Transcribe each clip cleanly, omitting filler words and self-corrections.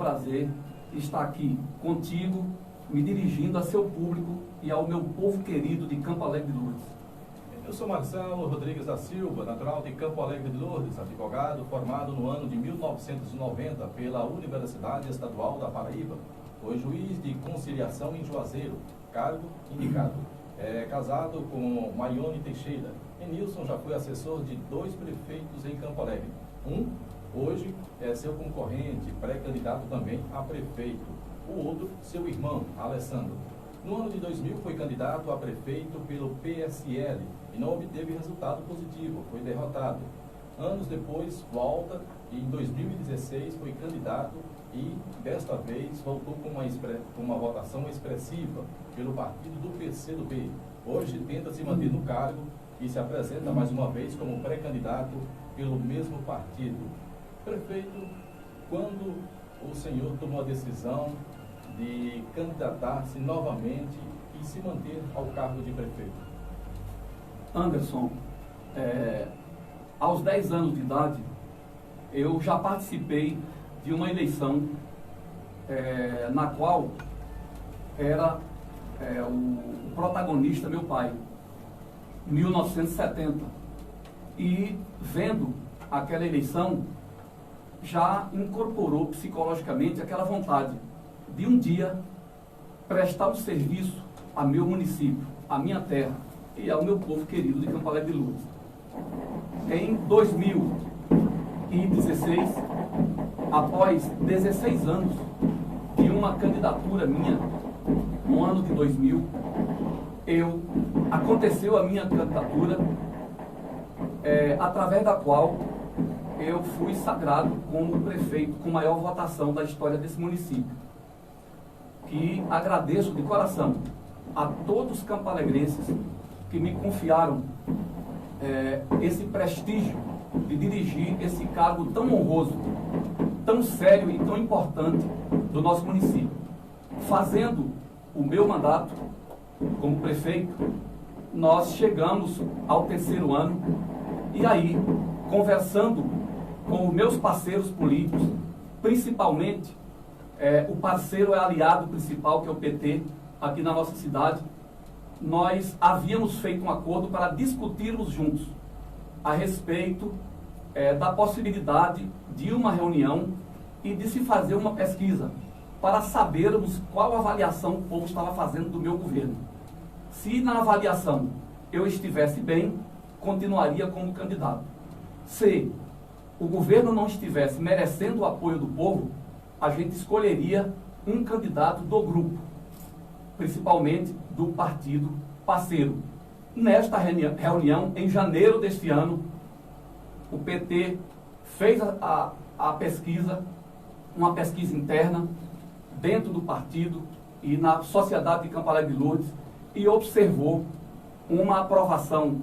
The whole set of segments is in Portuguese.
prazer estar aqui contigo, me dirigindo a seu público e ao meu povo querido de Campo Alegre de Lourdes. Eu sou Marcelo Rodrigues da Silva, natural de Campo Alegre de Lourdes, advogado formado no ano de 1990 pela Universidade Estadual da Paraíba. Foi juiz de conciliação em Juazeiro, cargo indicado. É casado com Marione Teixeira. Enilson já foi assessor de 2 prefeitos em Campo Alegre. Hoje é seu concorrente, pré-candidato também a prefeito. O outro, seu irmão, Alessandro. No ano de 2000 foi candidato a prefeito pelo PSL e não obteve resultado positivo, foi derrotado. Anos depois, volta e em 2016 foi candidato e, desta vez, voltou com uma votação expressiva pelo partido do PCdoB. Hoje tenta se manter no cargo e se apresenta mais uma vez como pré-candidato pelo mesmo partido. Prefeito, quando o senhor tomou a decisão de candidatar-se novamente e se manter ao cargo de prefeito? Anderson, aos 10 anos de idade, eu já participei de uma eleição na qual era o protagonista meu pai, em 1970. E vendo aquela eleição, já incorporou psicologicamente aquela vontade de um dia prestar um serviço a meu município, a minha terra e ao meu povo querido de Campo Alegre de Lourdes. Em 2016, após 16 anos de uma candidatura minha, no ano de 2000, aconteceu a minha candidatura, através da qual eu fui sagrado como prefeito com maior votação da história desse município. E agradeço de coração a todos os campalegrenses que me confiaram esse prestígio de dirigir esse cargo tão honroso, tão sério e tão importante do nosso município. Fazendo o meu mandato como prefeito, nós chegamos ao 3º ano e aí, conversando com os meus parceiros políticos, principalmente o parceiro aliado principal, que é o PT, aqui na nossa cidade, nós havíamos feito um acordo para discutirmos juntos a respeito da possibilidade de uma reunião e de se fazer uma pesquisa para sabermos qual avaliação o povo estava fazendo do meu governo. Se na avaliação eu estivesse bem, continuaria como candidato. Se o governo não estivesse merecendo o apoio do povo, a gente escolheria um candidato do grupo, principalmente do partido parceiro. Nesta reunião, em janeiro deste ano, o PT fez a pesquisa, uma pesquisa interna, dentro do partido e na sociedade de Campo Alegre de Lourdes, e observou uma aprovação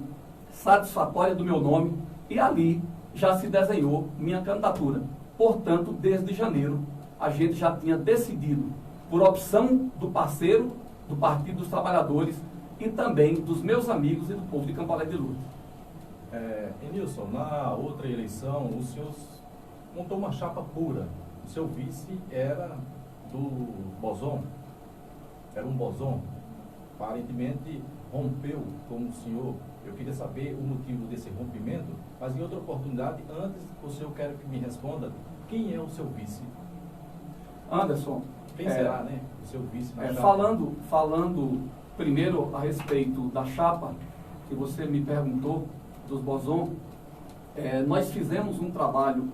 satisfatória do meu nome, e ali já se desenhou minha candidatura. Portanto, desde janeiro, a gente já tinha decidido, por opção do parceiro, do Partido dos Trabalhadores, e também dos meus amigos e do povo de Campo Alegre de Lourdes. Enilson, na outra eleição, o senhor montou uma chapa pura. O seu vice era do Bozon, era um Bozon. Aparentemente rompeu com o senhor. Eu queria saber o motivo desse rompimento, mas em outra oportunidade, antes o senhor quer que me responda, quem é o seu vice? Anderson, quem será, né? O seu vice na chapa? Falando primeiro a respeito da chapa que você me perguntou, dos Bozon, nós fizemos um trabalho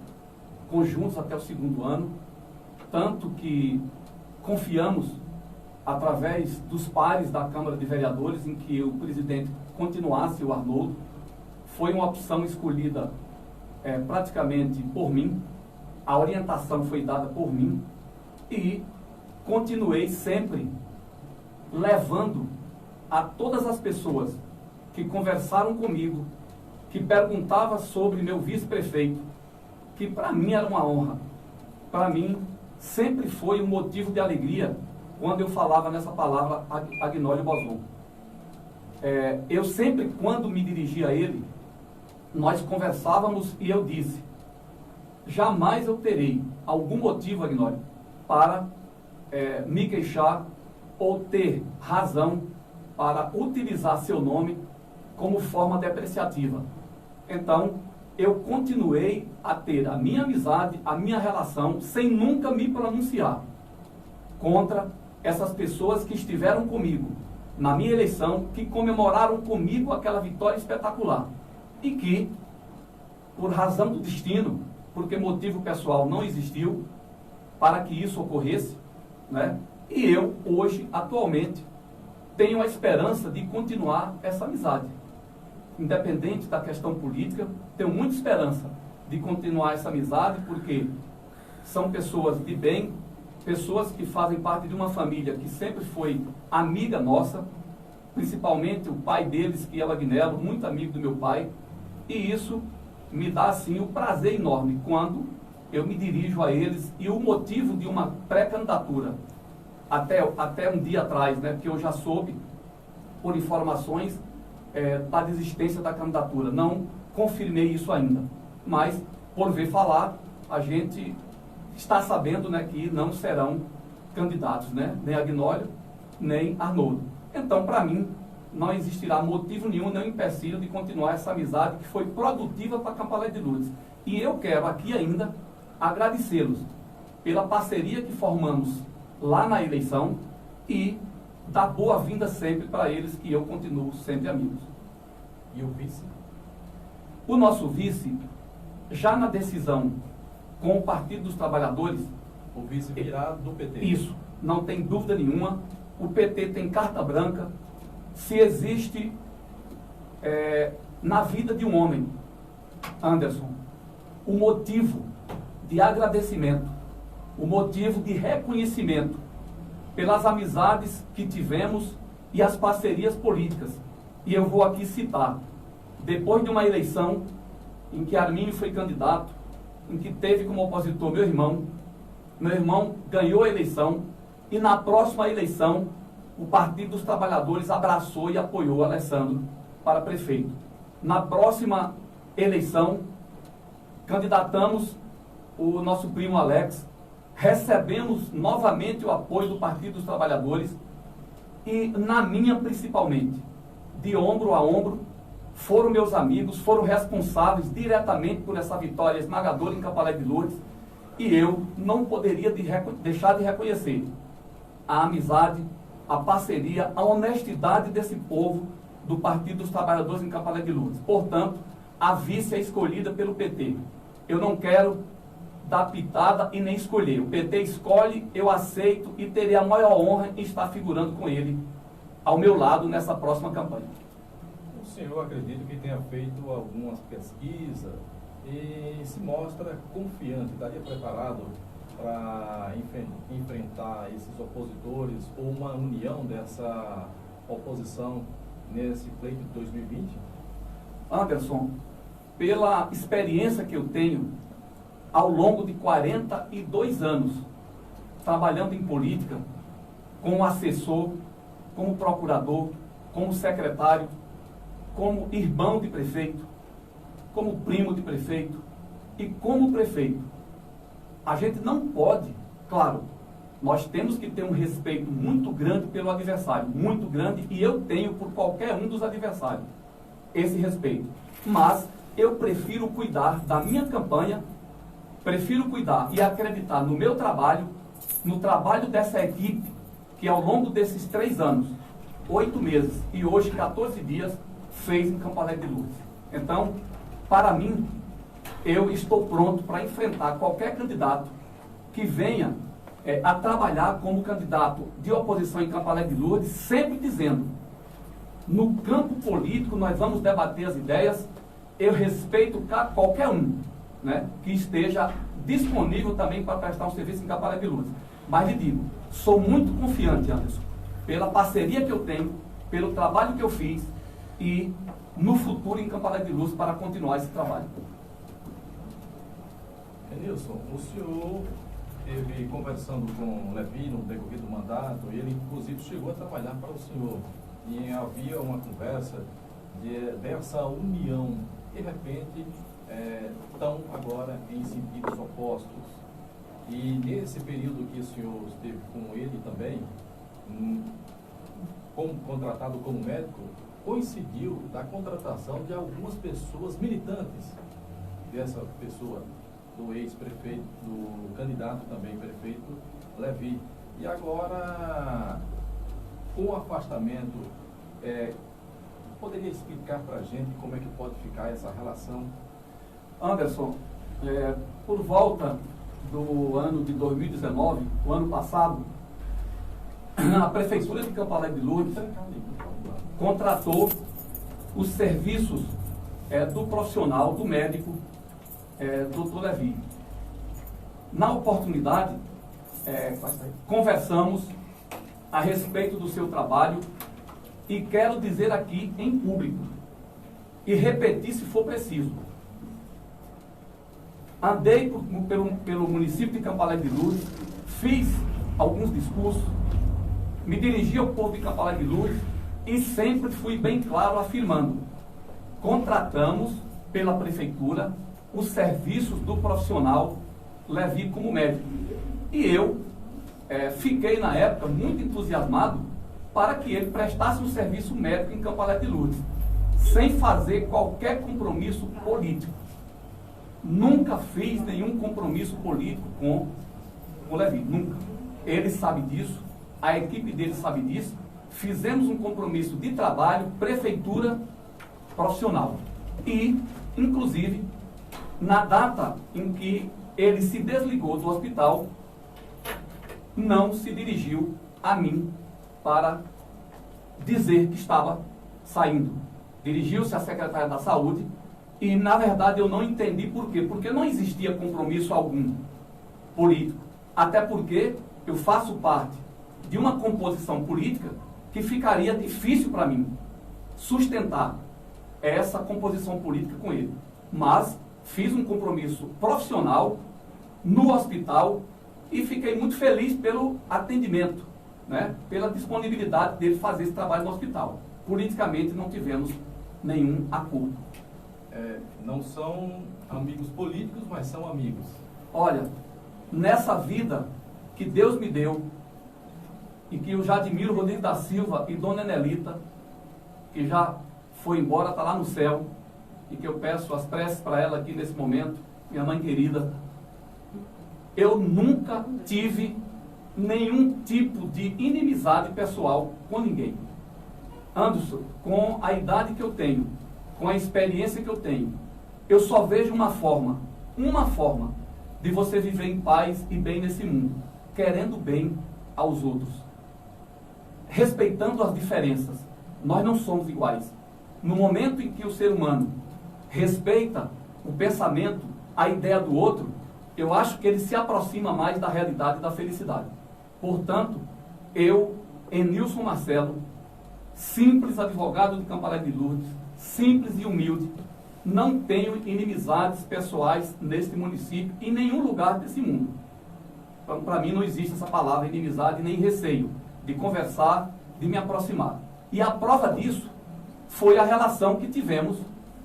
conjuntos até o 2º ano, tanto que confiamos, através dos pares da Câmara de Vereadores, em que o presidente continuasse o Arnoldo. Foi uma opção escolhida praticamente por mim, a orientação foi dada por mim, e continuei sempre levando a todas as pessoas que conversaram comigo, que perguntavam sobre meu vice-prefeito, que para mim era uma honra. Para mim sempre foi um motivo de alegria quando eu falava nessa palavra Agnólio Bozon. Eu sempre, quando me dirigia a ele, nós conversávamos e eu disse: jamais eu terei algum motivo, Agnólio, para me queixar ou ter razão para utilizar seu nome como forma depreciativa. Então, eu continuei a ter a minha amizade, a minha relação, sem nunca me pronunciar contra essas pessoas que estiveram comigo na minha eleição, que comemoraram comigo aquela vitória espetacular e que, por razão do destino, porque motivo pessoal não existiu para que isso ocorresse, né? E eu, hoje, atualmente, tenho a esperança de continuar essa amizade. Independente da questão política, tenho muita esperança de continuar essa amizade, porque são pessoas de bem, pessoas que fazem parte de uma família que sempre foi amiga nossa, principalmente o pai deles, que é o Agnello, muito amigo do meu pai, e isso me dá, assim, o prazer enorme quando eu me dirijo a eles, e o motivo de uma pré-candidatura, até um dia atrás, né, porque eu já soube, por informações, da desistência da candidatura. Não confirmei isso ainda, mas, por ver falar, a gente está sabendo, né, que não serão candidatos, né, nem Agnolio, nem Arnoldo. Então, para mim, não existirá motivo nenhum, nem empecilho de continuar essa amizade que foi produtiva para Campo Alegre de Lourdes. E eu quero aqui ainda agradecê-los pela parceria que formamos lá na eleição e dar boa-vinda sempre para eles, que eu continuo sempre amigos. E o vice? O nosso vice, já na decisão com o Partido dos Trabalhadores... O vice virá do PT. Isso, não tem dúvida nenhuma. O PT tem carta branca. Se existe na vida de um homem, Anderson, o motivo de agradecimento, o motivo de reconhecimento pelas amizades que tivemos e as parcerias políticas. E eu vou aqui citar, depois de uma eleição em que Arminio foi candidato, em que teve como opositor meu irmão ganhou a eleição, e na próxima eleição o Partido dos Trabalhadores abraçou e apoiou Alessandro para prefeito. Na próxima eleição, candidatamos o nosso primo Alex, recebemos novamente o apoio do Partido dos Trabalhadores e, na minha principalmente, de ombro a ombro, foram meus amigos, foram responsáveis diretamente por essa vitória esmagadora em Campo Alegre de Lourdes, e eu não poderia deixar de reconhecer a amizade, a parceria, a honestidade desse povo do Partido dos Trabalhadores em Campo Alegre de Lourdes. Portanto, a vice é escolhida pelo PT. Eu não quero dar pitada e nem escolher. O PT escolhe, eu aceito e terei a maior honra em estar figurando com ele ao meu lado nessa próxima campanha. O senhor acredita que tenha feito algumas pesquisas e se mostra confiante, estaria preparado para enfrentar esses opositores ou uma união dessa oposição nesse pleito de 2020? Anderson, pela experiência que eu tenho ao longo de 42 anos trabalhando em política, como assessor, como procurador, como secretário, como irmão de prefeito, como primo de prefeito e como prefeito, a gente não pode, claro, nós temos que ter um respeito muito grande pelo adversário, muito grande, e eu tenho por qualquer um dos adversários esse respeito. Mas eu prefiro cuidar da minha campanha, prefiro cuidar e acreditar no meu trabalho, no trabalho dessa equipe, que ao longo desses 3 anos, 8 meses e hoje 14 dias, fez em Campo Alegre de Lourdes. Então, para mim, eu estou pronto para enfrentar qualquer candidato que venha a trabalhar como candidato de oposição em Campo Alegre de Lourdes, sempre dizendo, no campo político nós vamos debater as ideias, eu respeito qualquer um, né, que esteja disponível também para prestar um serviço em Campo Alegre de Lourdes. Mas lhe digo, sou muito confiante, Anderson, pela parceria que eu tenho, pelo trabalho que eu fiz e no futuro em Campo Alegre de Lourdes para continuar esse trabalho. Nilson, o senhor esteve conversando com o Levi no decorrer do mandato, e ele inclusive chegou a trabalhar para o senhor, e havia uma conversa dessa união. De repente, estão agora em sentidos opostos. E nesse período que o senhor esteve com ele também, como contratado como médico, coincidiu da contratação de algumas pessoas militantes dessa pessoa, do ex-prefeito, do candidato também prefeito Levi. E agora, com o afastamento, poderia explicar para a gente como é que pode ficar essa relação? Anderson, por volta do ano de 2019, o ano passado, a Prefeitura de Campo Alegre de Lourdes contratou os serviços do profissional, do médico, Dr. Levi. Na oportunidade, conversamos a respeito do seu trabalho e quero dizer aqui em público e repetir se for preciso. Andei pelo município de Campo Alegre de Lourdes, fiz alguns discursos, me dirigi ao povo de Campo Alegre de Lourdes e sempre fui bem claro afirmando: contratamos pela prefeitura os serviços do profissional Levi como médico. E eu fiquei na época muito entusiasmado para que ele prestasse um serviço médico em Campo Alegre de Lourdes, sem fazer qualquer compromisso político. Nunca fiz nenhum compromisso político com o Levi, nunca. Ele sabe disso, a equipe dele sabe disso. Fizemos um compromisso de trabalho, prefeitura, profissional. E, inclusive, na data em que ele se desligou do hospital, não se dirigiu a mim para dizer que estava saindo. Dirigiu-se à secretária da Saúde e, na verdade, eu não entendi por quê. Porque não existia compromisso algum político. Até porque eu faço parte de uma composição política que ficaria difícil para mim sustentar essa composição política com ele. Mas fiz um compromisso profissional no hospital e fiquei muito feliz pelo atendimento, né, pela disponibilidade dele fazer esse trabalho no hospital. Politicamente não tivemos nenhum acordo. Não são amigos políticos, mas são amigos. Olha, nessa vida que Deus me deu e que eu já admiro Rodrigo da Silva e Dona Enelita, que já foi embora, está lá no céu, e que eu peço as preces para ela aqui nesse momento, minha mãe querida, eu nunca tive nenhum tipo de inimizade pessoal com ninguém. Anderson, com a idade que eu tenho, com a experiência que eu tenho, eu só vejo uma forma de você viver em paz e bem nesse mundo, querendo bem aos outros, respeitando as diferenças. Nós não somos iguais. No momento em que o ser humano respeita o pensamento, a ideia do outro, eu acho que ele se aproxima mais da realidade e da felicidade. Portanto, eu, Enilson Marcelo, simples advogado de Campo Alegre de Lourdes, simples e humilde, não tenho inimizades pessoais neste município e em nenhum lugar desse mundo. Então, para mim não existe essa palavra inimizade nem receio de conversar, de me aproximar. E a prova disso foi a relação que tivemos,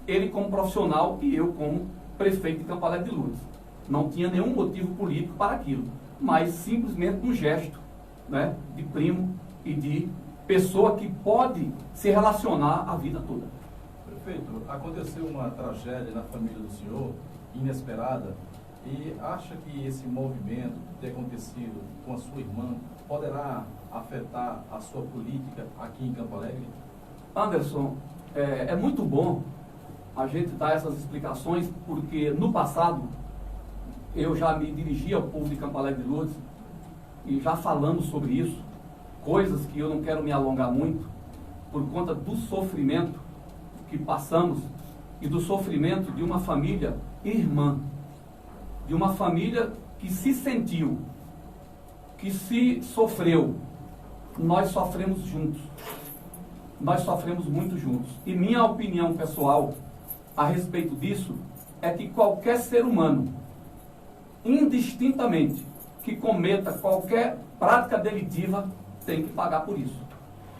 ele como profissional e eu como prefeito de Campo Alegre de Lourdes. Não tinha nenhum motivo político para aquilo, mas simplesmente um gesto, né, de primo e de pessoa que pode se relacionar a vida toda. Prefeito, aconteceu uma tragédia na família do senhor, inesperada, e acha que esse movimento ter acontecido com a sua irmã poderá afetar a sua política aqui em Campo Alegre? Anderson, é muito bom a gente dar essas explicações, porque no passado eu já me dirigi ao povo de Campo Alegre de Lourdes e já falando sobre isso, coisas que eu não quero me alongar muito, por conta do sofrimento que passamos e do sofrimento de uma família irmã, de uma família que se sentiu, que se sofreu. Nós sofremos juntos, nós sofremos muito juntos. E minha opinião pessoal a respeito disso é que qualquer ser humano, indistintamente, que cometa qualquer prática delitiva, tem que pagar por isso.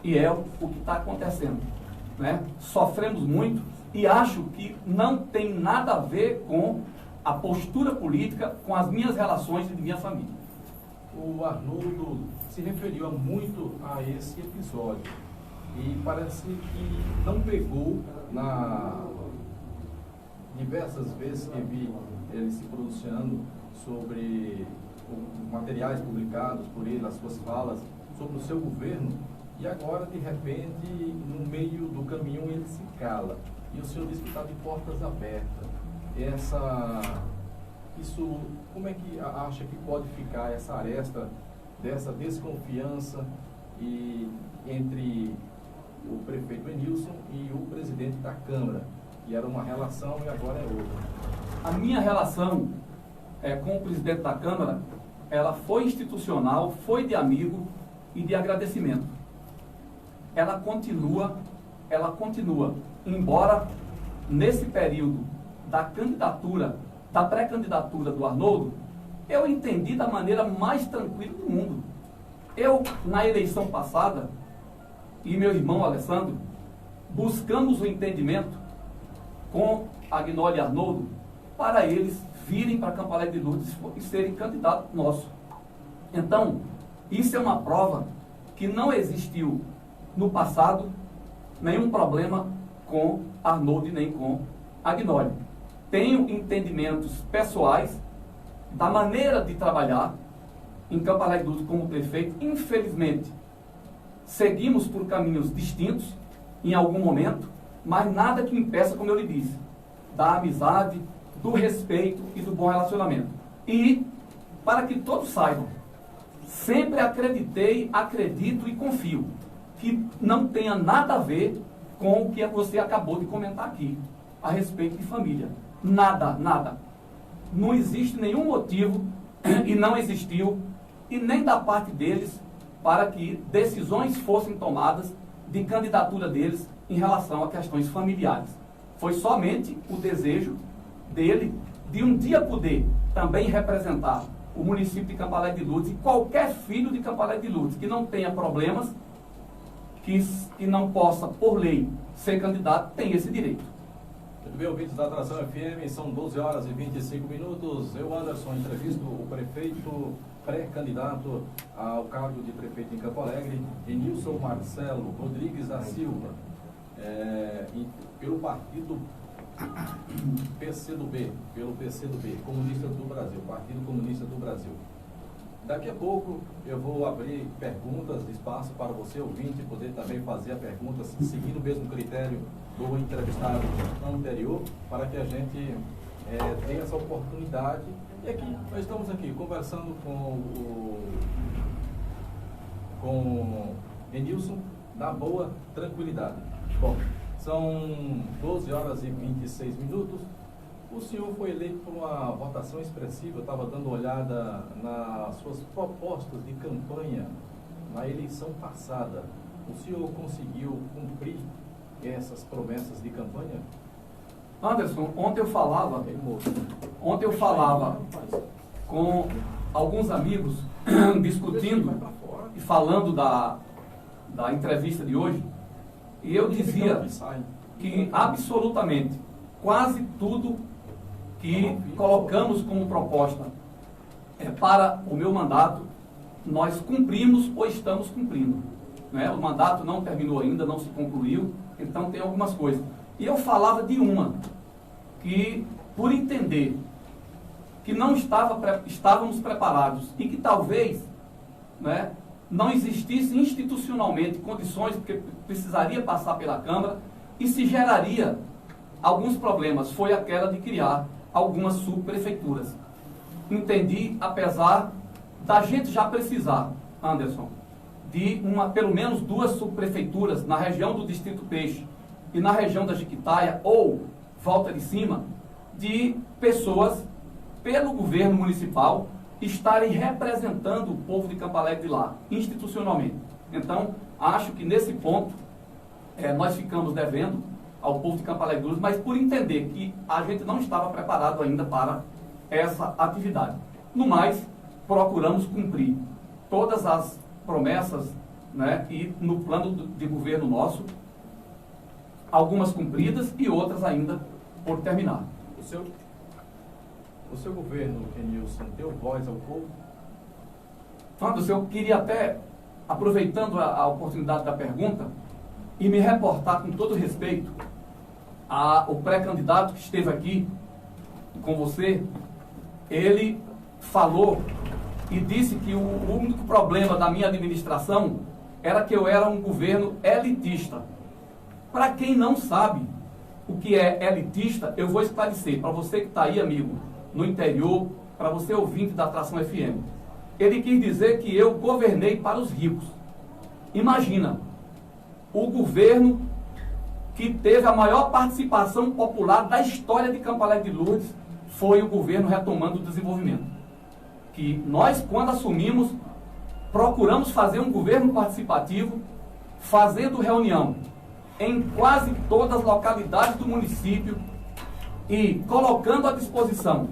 E é o que está acontecendo, né? Sofremos muito e acho que não tem nada a ver com a postura política com as minhas relações e de minha família. O Arnoldo se referiu muito a esse episódio e parece que não pegou diversas vezes que vi ele se pronunciando sobre os materiais publicados por ele, as suas falas sobre o seu governo, e agora, de repente, no meio do caminho ele se cala. E o senhor diz que está de portas abertas. Como é que acha que pode ficar essa aresta dessa desconfiança entre o prefeito Enilson e o presidente da Câmara, que era uma relação e agora é outra? A minha relação com o presidente da Câmara, ela foi institucional, foi de amigo e de agradecimento. Ela continua, embora nesse período da pré-candidatura do Arnoldo, eu entendi da maneira mais tranquila do mundo. Eu, na eleição passada, e meu irmão Alessandro, buscamos o entendimento com Agnoli e Arnoldo para eles virem para Campo Alegre de Lourdes e serem candidatos nossos. Então, isso é uma prova que não existiu no passado nenhum problema com Arnoldo e nem com Agnoli. Tenho entendimentos pessoais da maneira de trabalhar em Campo Alegre de Lourdes como prefeito. Infelizmente, seguimos por caminhos distintos em algum momento, mas nada que impeça, como eu lhe disse, da amizade, do respeito e do bom relacionamento. E, para que todos saibam, sempre acreditei, acredito e confio que não tenha nada a ver com o que você acabou de comentar aqui, a respeito de família. Nada, nada. Não existe nenhum motivo, e não existiu, e nem da parte deles, para que decisões fossem tomadas de candidatura deles em relação a questões familiares. Foi somente o desejo dele de um dia poder também representar o município de Campo Alegre de Lourdes, e qualquer filho de Campo Alegre de Lourdes que não tenha problemas, que não possa, por lei, ser candidato, tem esse direito. Muito bem, ouvintes da Atração FM, são 12 horas e 25 minutos. Eu, Anderson, entrevisto o prefeito pré-candidato ao cargo de prefeito em Campo Alegre, Enilson Marcelo Rodrigues da Silva, pelo partido PCdoB, Comunista do Brasil, Partido Comunista do Brasil. Daqui a pouco eu vou abrir perguntas, espaço para você, ouvinte, poder também fazer a pergunta seguindo o mesmo critério do entrevistado anterior, para que a gente tenha essa oportunidade. E aqui, nós estamos aqui conversando com Enilson, na boa tranquilidade. Bom, são 12 horas e 26 minutos. O senhor foi eleito por uma votação expressiva. Eu estava dando uma olhada nas suas propostas de campanha na eleição passada. O senhor conseguiu cumprir essas promessas de campanha? Anderson, ontem eu falava com alguns amigos discutindo e falando da entrevista de hoje, e eu dizia que absolutamente quase tudo que colocamos como proposta para o meu mandato, nós cumprimos ou estamos cumprindo. Né? O mandato não terminou ainda, não se concluiu, então tem algumas coisas. E eu falava de uma, que por entender que não estávamos preparados e que talvez, né, não existisse institucionalmente condições, porque precisaria passar pela Câmara e se geraria alguns problemas, foi aquela de criar algumas subprefeituras. Entendi, apesar da gente já precisar, Anderson, de pelo menos 2 subprefeituras na região do Distrito Peixe e na região da Jequitaia ou Volta de Cima, de pessoas, pelo governo municipal, estarem representando o povo de Campo Alegre de lá, institucionalmente. Então, acho que nesse ponto, nós ficamos devendo ao povo de Campo Alegre, mas por entender que a gente não estava preparado ainda para essa atividade. No mais, procuramos cumprir todas as promessas, né, e no plano de governo nosso, algumas cumpridas e outras ainda por terminar. O seu governo, Kenilson, deu voz ao povo? Anderson, eu queria até, aproveitando a oportunidade da pergunta, e me reportar com todo respeito ao pré-candidato que esteve aqui com você. Ele falou e disse que o único problema da minha administração era que eu era um governo elitista. Para quem não sabe o que é elitista, eu vou esclarecer. Para você que está aí, amigo, no interior, para você ouvinte da Atração FM. Ele quis dizer que eu governei para os ricos. Imagina, o governo que teve a maior participação popular da história de Campo Alegre de Lourdes foi o governo Retomando o Desenvolvimento. Que nós, quando assumimos, procuramos fazer um governo participativo, fazendo reunião em quase todas as localidades do município e colocando à disposição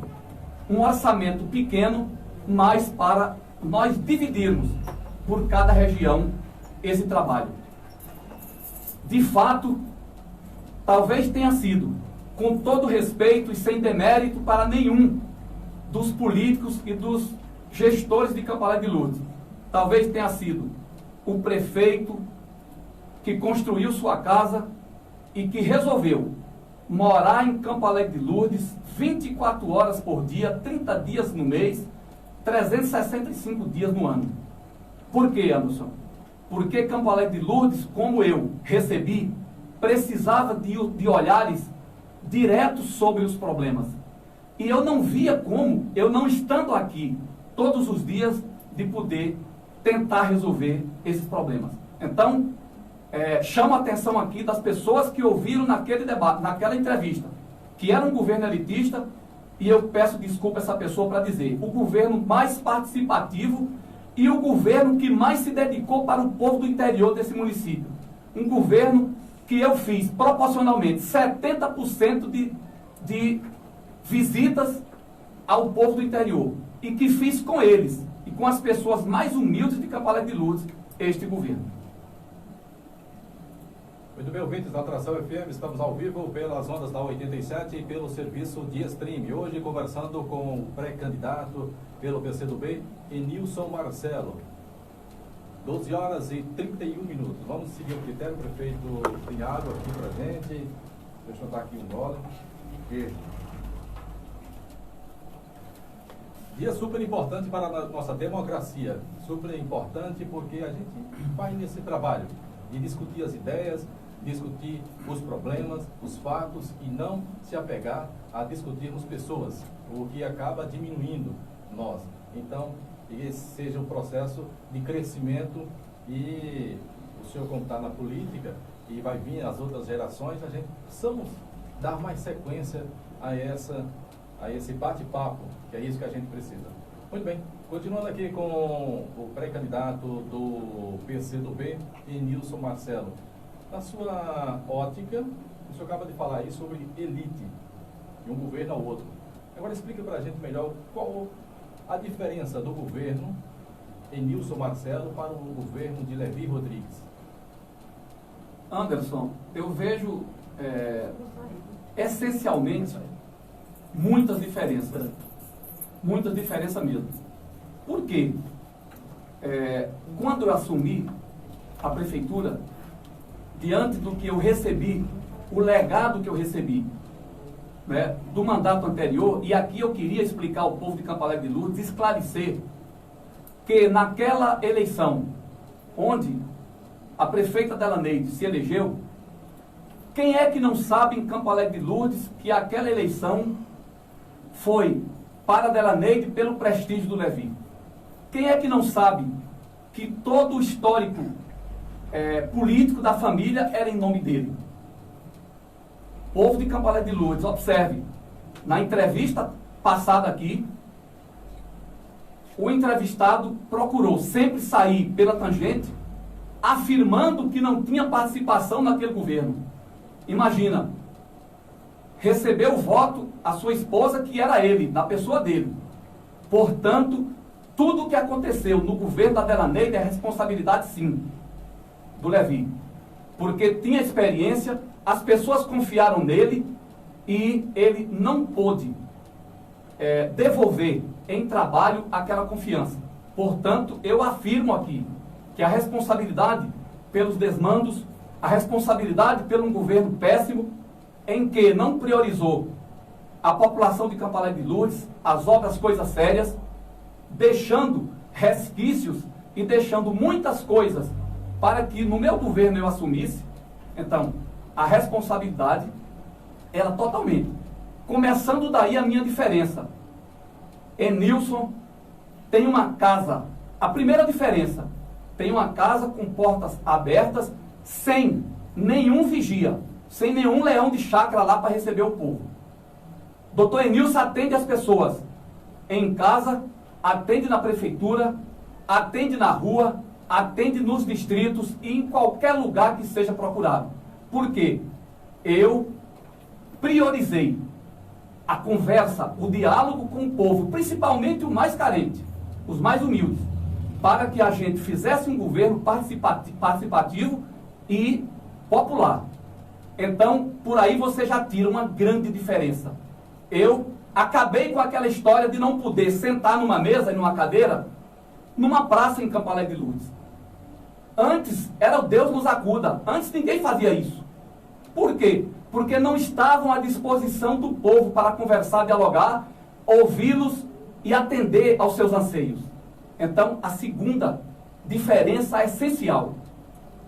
um orçamento pequeno, mas para nós dividirmos por cada região esse trabalho. De fato, talvez tenha sido, com todo respeito e sem demérito para nenhum dos políticos e dos gestores de Campo Alegre de Lourdes, talvez tenha sido o prefeito que construiu sua casa e que resolveu morar em Campo Alegre de Lourdes 24 horas por dia, 30 dias no mês, 365 dias no ano. Por quê, Anderson? Porque Campo Alegre de Lourdes, como eu recebi, precisava de olhares diretos sobre os problemas. E eu não via como, eu não estando aqui todos os dias, de poder tentar resolver esses problemas. Então, chamo a atenção aqui das pessoas que ouviram naquele debate, naquela entrevista, que era um governo elitista, e eu peço desculpa a essa pessoa para dizer, o governo mais participativo e o governo que mais se dedicou para o povo do interior desse município. Um governo que eu fiz proporcionalmente 70% de visitas ao povo do interior e que fiz com eles e com as pessoas mais humildes de Campo Alegre de Lourdes este governo. Muito bem, ouvintes da Atração FM, estamos ao vivo pelas ondas da 87 e pelo serviço de stream. Hoje conversando com o pré-candidato pelo PCdoB, Enilson Marcelo. 12 horas e 31 minutos. Vamos seguir o critério, o prefeito tem água aqui pra gente. Deixa eu dar aqui um gole. Dia super importante para a nossa democracia. Super importante porque a gente vai nesse trabalho de discutir as ideias, discutir os problemas, os fatos e não se apegar a discutirmos pessoas, o que acaba diminuindo nós. Então, esse seja um processo de crescimento e o senhor, como está na política e vai vir as outras gerações, a gente precisamos dar mais sequência a esse bate-papo, que é isso que a gente precisa. Muito bem, continuando aqui com o pré-candidato do PCdoB, Enilson Marcelo. Na sua ótica, o senhor acaba de falar aí sobre elite, de um governo ao outro. Agora explica para a gente melhor qual a diferença do governo Enilson Marcelo para o governo de Levi Rodrigues. Anderson, eu vejo essencialmente muitas diferenças. Muitas diferenças mesmo. Por quê? Quando eu assumi a prefeitura, diante do que eu recebi, o legado que eu recebi, né, do mandato anterior, e aqui eu queria explicar ao povo de Campo Alegre de Lourdes, esclarecer que naquela eleição, onde a prefeita Delaneide se elegeu, quem é que não sabe em Campo Alegre de Lourdes que aquela eleição foi para Delaneide pelo prestígio do Levi? Quem é que não sabe que todo o histórico político da família era em nome dele? Povo de Campo Alegre de Lourdes, observe, na entrevista passada aqui, o entrevistado procurou sempre sair pela tangente, afirmando que não tinha participação naquele governo. Imagina, recebeu o voto a sua esposa, que era ele, na pessoa dele. Portanto, tudo o que aconteceu no governo da Delaneide é responsabilidade, sim, do Levi. Porque tinha experiência, as pessoas confiaram nele e ele não pôde devolver em trabalho aquela confiança. Portanto, eu afirmo aqui que a responsabilidade pelos desmandos, a responsabilidade pelo um governo péssimo, em que não priorizou a população de Campo Alegre de Lourdes, as obras, coisas sérias, deixando resquícios e deixando muitas coisas para que no meu governo eu assumisse. Então, a responsabilidade era totalmente. Começando daí a minha diferença. Enilson tem uma casa, a primeira diferença, tem uma casa com portas abertas, sem nenhum vigia, sem nenhum leão de chácara lá para receber o povo. Doutor Enilson atende as pessoas em casa, atende na prefeitura, atende na rua, atende nos distritos e em qualquer lugar que seja procurado. Por quê? Eu priorizei a conversa, o diálogo com o povo, principalmente o mais carente, os mais humildes, para que a gente fizesse um governo participativo e popular. Então, por aí você já tira uma grande diferença. Eu acabei com aquela história de não poder sentar numa mesa e numa cadeira numa praça em Campo Alegre de Lourdes. Antes era o Deus nos acuda. Antes ninguém fazia isso. Por quê? Porque não estavam à disposição do povo para conversar, dialogar, ouvi-los e atender aos seus anseios. Então, a segunda diferença essencial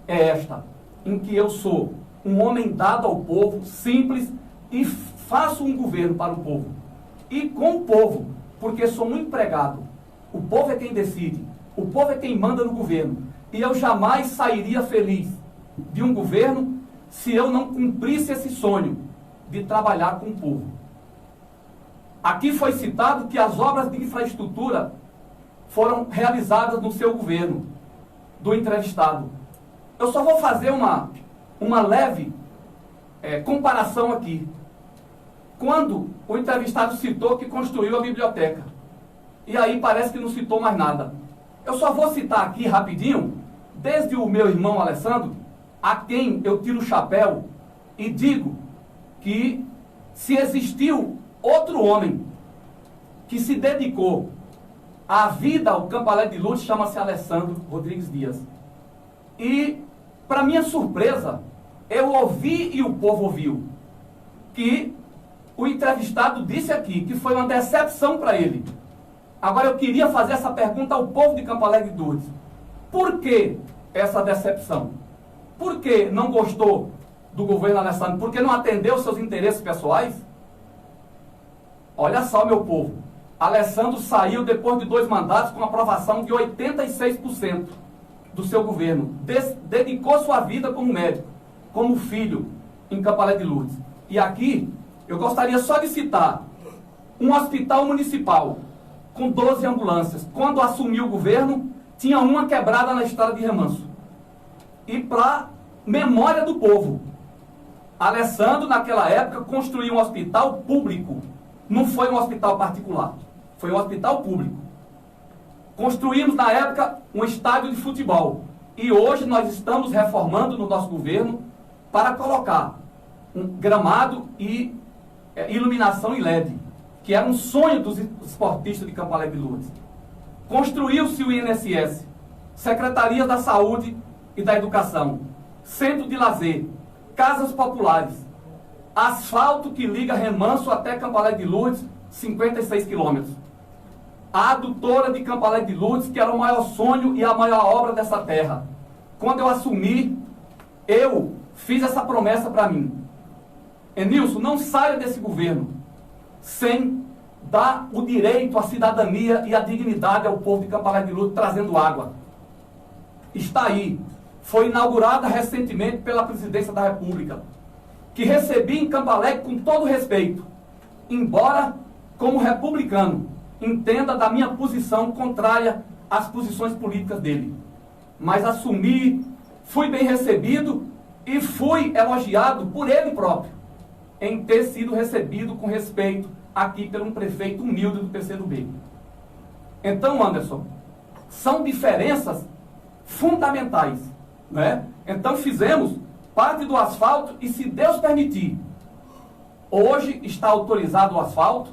é esta, em que eu sou um homem dado ao povo, simples, e faço um governo para o povo. E com o povo, porque sou um empregado. O povo é quem decide, o povo é quem manda no governo. E eu jamais sairia feliz de um governo se eu não cumprisse esse sonho de trabalhar com o povo. Aqui foi citado que as obras de infraestrutura foram realizadas no seu governo, do entrevistado. Eu só vou fazer uma leve comparação aqui. Quando o entrevistado citou que construiu a biblioteca, e aí parece que não citou mais nada. Eu só vou citar aqui rapidinho, desde o meu irmão Alessandro, a quem eu tiro o chapéu e digo que se existiu outro homem que se dedicou à vida ao Campo Alegre de Lourdes, chama-se Alessandro Rodrigues Dias. E, para minha surpresa, eu ouvi e o povo ouviu que o entrevistado disse aqui que foi uma decepção para ele. Agora eu queria fazer essa pergunta ao povo de Campo Alegre de Lourdes. Por que essa decepção? Por que não gostou do governo Alessandro? Por que não atendeu seus interesses pessoais? Olha só, meu povo. Alessandro saiu depois de 2 mandatos com aprovação de 86% do seu governo. Dedicou sua vida como médico, como filho, em Campo Alegre de Lourdes. E aqui, eu gostaria só de citar um hospital municipal com 12 ambulâncias. Quando assumiu o governo, tinha uma quebrada na estrada de Remanso. E para memória do povo, Alessandro, naquela época, construiu um hospital público. Não foi um hospital particular, foi um hospital público. Construímos, na época, um estádio de futebol. E hoje nós estamos reformando no nosso governo para colocar um gramado e iluminação em LED, que era um sonho dos esportistas de Campo Alegre de Lourdes. Construiu-se o INSS, Secretaria da Saúde e da Educação, Centro de Lazer, Casas Populares, asfalto que liga Remanso até Campo Alegre de Lourdes, 56 quilômetros. A adutora de Campo Alegre de Lourdes, que era o maior sonho e a maior obra dessa terra. Quando eu assumi, eu fiz essa promessa para mim. Enilson, não saia desse governo sem dar o direito, a cidadania e a dignidade ao povo de Campo Alegre de Lourdes, trazendo água. Está aí. Foi inaugurada recentemente pela Presidência da República, que recebi em Campo Alegre com todo respeito, embora, como republicano, entenda da minha posição contrária às posições políticas dele. Mas assumi, fui bem recebido e fui elogiado por ele próprio, em ter sido recebido com respeito aqui por um prefeito humilde do PCdoB. Então, Anderson, são diferenças fundamentais, né? Então fizemos parte do asfalto e, se Deus permitir, hoje está autorizado o asfalto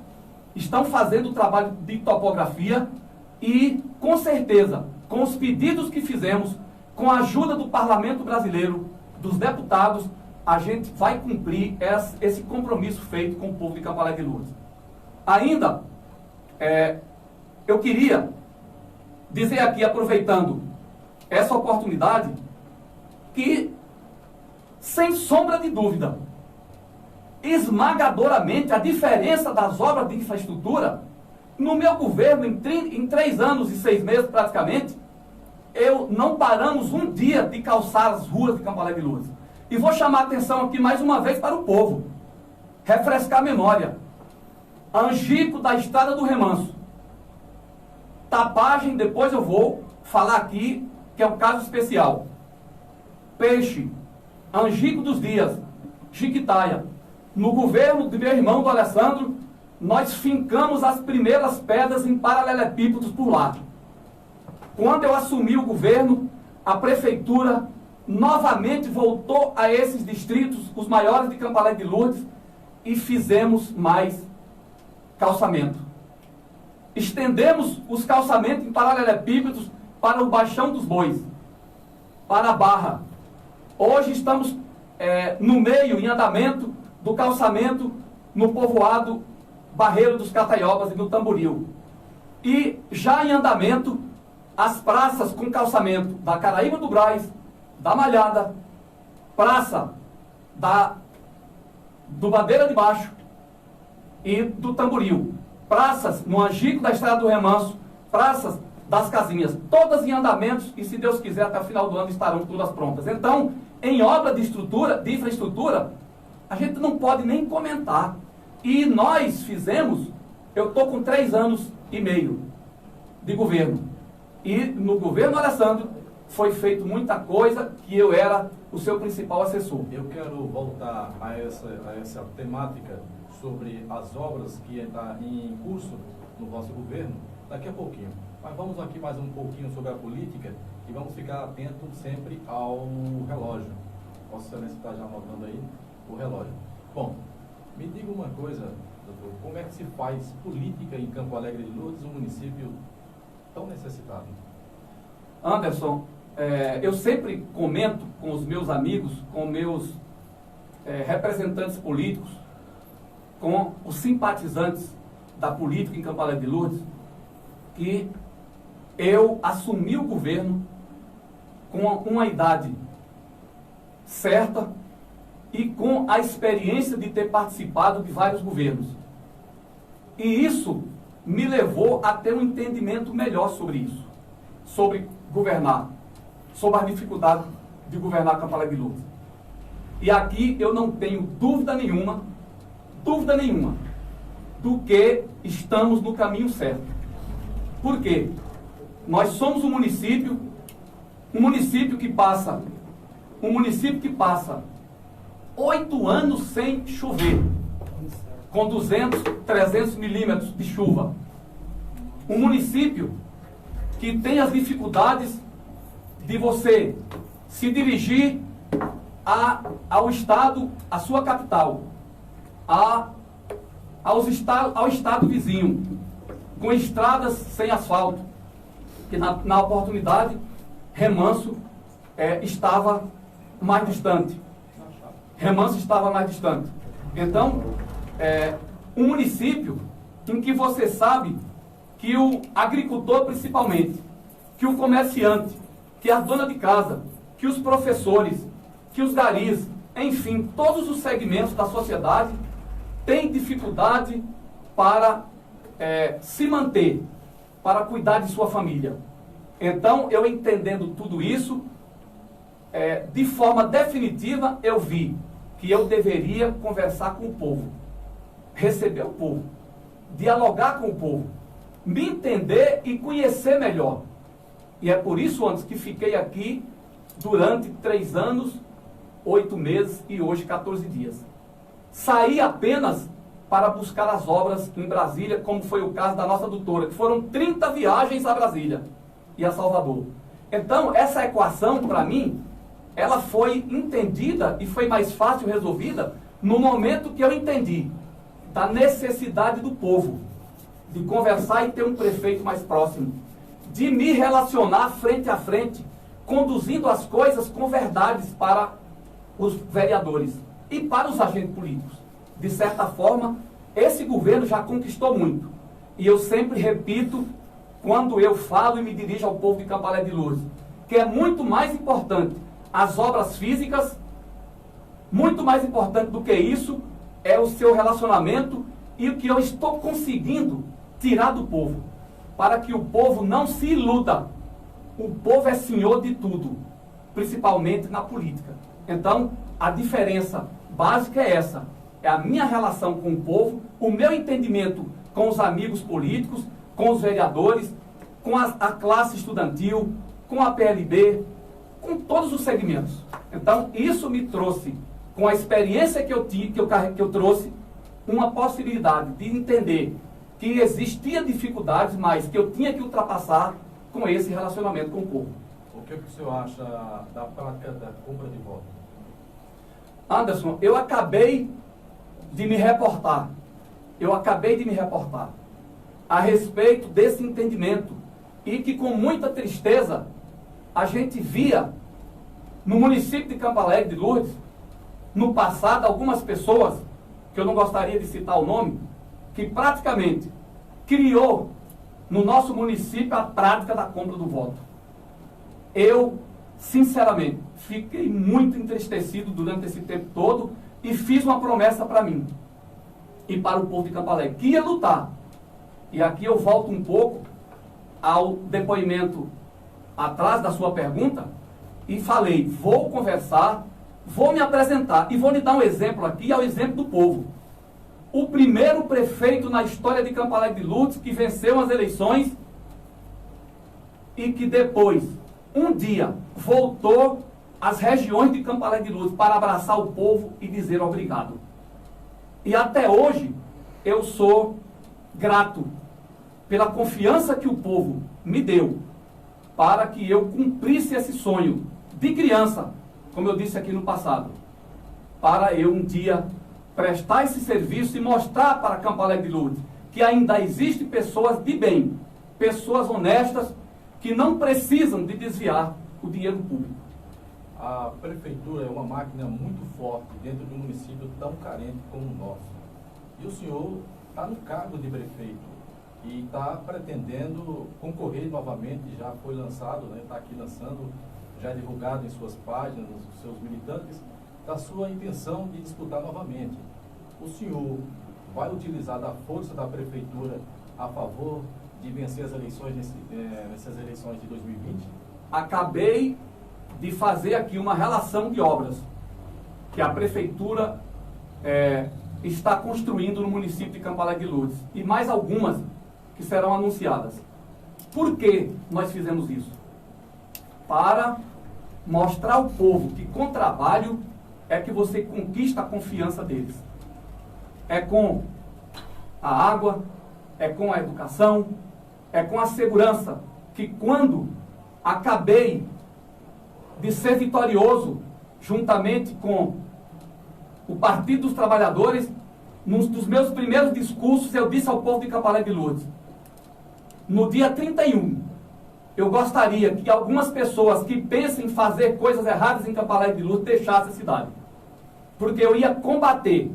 estão fazendo o trabalho de topografia e, com certeza, com os pedidos que fizemos, com a ajuda do Parlamento Brasileiro, dos deputados, a gente vai cumprir esse compromisso feito com o povo de Campo Alegre de Lourdes. Ainda, eu queria dizer aqui, aproveitando essa oportunidade, que, sem sombra de dúvida, esmagadoramente, a diferença das obras de infraestrutura, no meu governo, em 3 anos e 6 meses praticamente, eu não paramos um dia de calçar as ruas de Campo Alegre de Lourdes. E vou chamar a atenção aqui mais uma vez para o povo, refrescar a memória. Angico da Estrada do Remanso, Tapagem, depois eu vou falar aqui, que é um caso especial. Peixe, Angico dos Dias, Chiquitaia. No governo do meu irmão, do Alessandro, nós fincamos as primeiras pedras em paralelepípedos por lá. Quando eu assumi o governo, a prefeitura novamente voltou a esses distritos, os maiores de Campo Alegre de Lourdes, e fizemos mais calçamento. Estendemos os calçamentos em paralelepípedos para o Baixão dos Bois, para a Barra. Hoje estamos no meio, em andamento, do calçamento no povoado Barreiro dos Cataiobas e do Tamboril. E já em andamento, as praças com calçamento da Caraíba do Braz, da Malhada, praça do Bandeira de Baixo e do Tamboril. Praças no Angico da Estrada do Remanso, praças das Casinhas, todas em andamentos e, se Deus quiser, até o final do ano estarão todas prontas. Então, em obra de infraestrutura, a gente não pode nem comentar. E nós fizemos, eu estou com 3 anos e meio de governo. E no governo Alessandro foi feito muita coisa que eu era o seu principal assessor. Eu quero voltar a essa temática sobre as obras que estão em curso no vosso governo daqui a pouquinho. Mas vamos aqui mais um pouquinho sobre a política e vamos ficar atentos sempre ao relógio. Vossa Excelência está já anotando aí o relógio. Bom, me diga uma coisa, doutor, como é que se faz política em Campo Alegre de Lourdes, um município tão necessitado? Anderson, eu sempre comento com os meus amigos, com meus representantes políticos, com os simpatizantes da política em Campo Alegre de Lourdes, que eu assumi o governo com uma idade certa e com a experiência de ter participado de vários governos. E isso me levou a ter um entendimento melhor sobre isso, sobre governar, sobre as dificuldades de governar Campo Alegre de Lourdes. E aqui eu não tenho dúvida nenhuma, do que estamos no caminho certo. Por quê? Nós somos um município que passa 8 anos sem chover, com 200, 300 milímetros de chuva. Um município que tem as dificuldades de você se dirigir ao estado, à sua capital, ao estado vizinho, com estradas sem asfalto, que na oportunidade Remanso estava mais distante. Então, um município em que você sabe que o agricultor principalmente, que o comerciante, que a dona de casa, que os professores, que os garis, enfim, todos os segmentos da sociedade têm dificuldade para se manter, para cuidar de sua família. Então, eu entendendo tudo isso, de forma definitiva, eu vi que eu deveria conversar com o povo, receber o povo, dialogar com o povo, me entender e conhecer melhor. E é por isso, antes, que fiquei aqui durante 3 anos, 8 meses e hoje 14 dias. Saí apenas para buscar as obras em Brasília, como foi o caso da nossa doutora, que foram 30 viagens a Brasília e a Salvador. Então, essa equação, para mim, ela foi entendida e foi mais fácil resolvida no momento que eu entendi da necessidade do povo. de conversar e ter um prefeito mais próximo, de me relacionar frente a frente, conduzindo as coisas com verdades para os vereadores e para os agentes políticos. De certa forma, esse governo já conquistou muito. E eu sempre repito, quando eu falo e me dirijo ao povo de Campo Alegre de Lourdes, que é muito mais importante as obras físicas, muito mais importante do que isso é o seu relacionamento e o que eu estou conseguindo tirar do povo, para que o povo não se iluda. O povo é senhor de tudo, principalmente na política. Então, a diferença básica é essa. É a minha relação com o povo, o meu entendimento com os amigos políticos, com os vereadores, com a classe estudantil, com a PLB, com todos os segmentos. Então, isso me trouxe, com a experiência que eu trouxe, uma possibilidade de entender que existia dificuldades, mas que eu tinha que ultrapassar com esse relacionamento com o povo. O que o senhor acha da prática da compra de voto? Anderson, eu acabei de me reportar a respeito desse entendimento e que com muita tristeza a gente via no município de Campo Alegre de Lourdes, no passado, algumas pessoas, que eu não gostaria de citar o nome, que praticamente criou no nosso município a prática da compra do voto. Eu, sinceramente, fiquei muito entristecido durante esse tempo todo e fiz uma promessa para mim e para o povo de Campo Alegre, que ia lutar. E aqui eu volto um pouco ao depoimento atrás da sua pergunta e falei, vou conversar, vou me apresentar e vou lhe dar um exemplo aqui, é o exemplo do povo. O primeiro prefeito na história de Campo Alegre de Lourdes que venceu as eleições e que depois, um dia, voltou às regiões de Campo Alegre de Lourdes para abraçar o povo e dizer obrigado. E até hoje, eu sou grato pela confiança que o povo me deu para que eu cumprisse esse sonho de criança, como eu disse aqui no passado, para eu um dia prestar esse serviço e mostrar para Campo Alegre de Lourdes que ainda existem pessoas de bem, pessoas honestas, que não precisam de desviar o dinheiro público. A prefeitura é uma máquina muito forte dentro de um município tão carente como o nosso. E o senhor está no cargo de prefeito e está pretendendo concorrer novamente, já foi lançado, está aqui lançando, já divulgado em suas páginas, nos seus militantes, da sua intenção de disputar novamente. O senhor vai utilizar da força da prefeitura a favor de vencer as eleições nessas eleições de 2020? Acabei de fazer aqui uma relação de obras que a prefeitura está construindo no município de Campo Alegre de Lourdes e mais algumas que serão anunciadas. Por que nós fizemos isso? Para mostrar ao povo que com trabalho é que você conquista a confiança deles. É com a água, é com a educação, é com a segurança, que quando acabei de ser vitorioso, juntamente com o Partido dos Trabalhadores, num dos meus primeiros discursos, eu disse ao povo de Campo Alegre de Lourdes, no dia 31, eu gostaria que algumas pessoas que pensem em fazer coisas erradas em Campo Alegre de Lourdes deixassem a cidade. Porque eu ia combater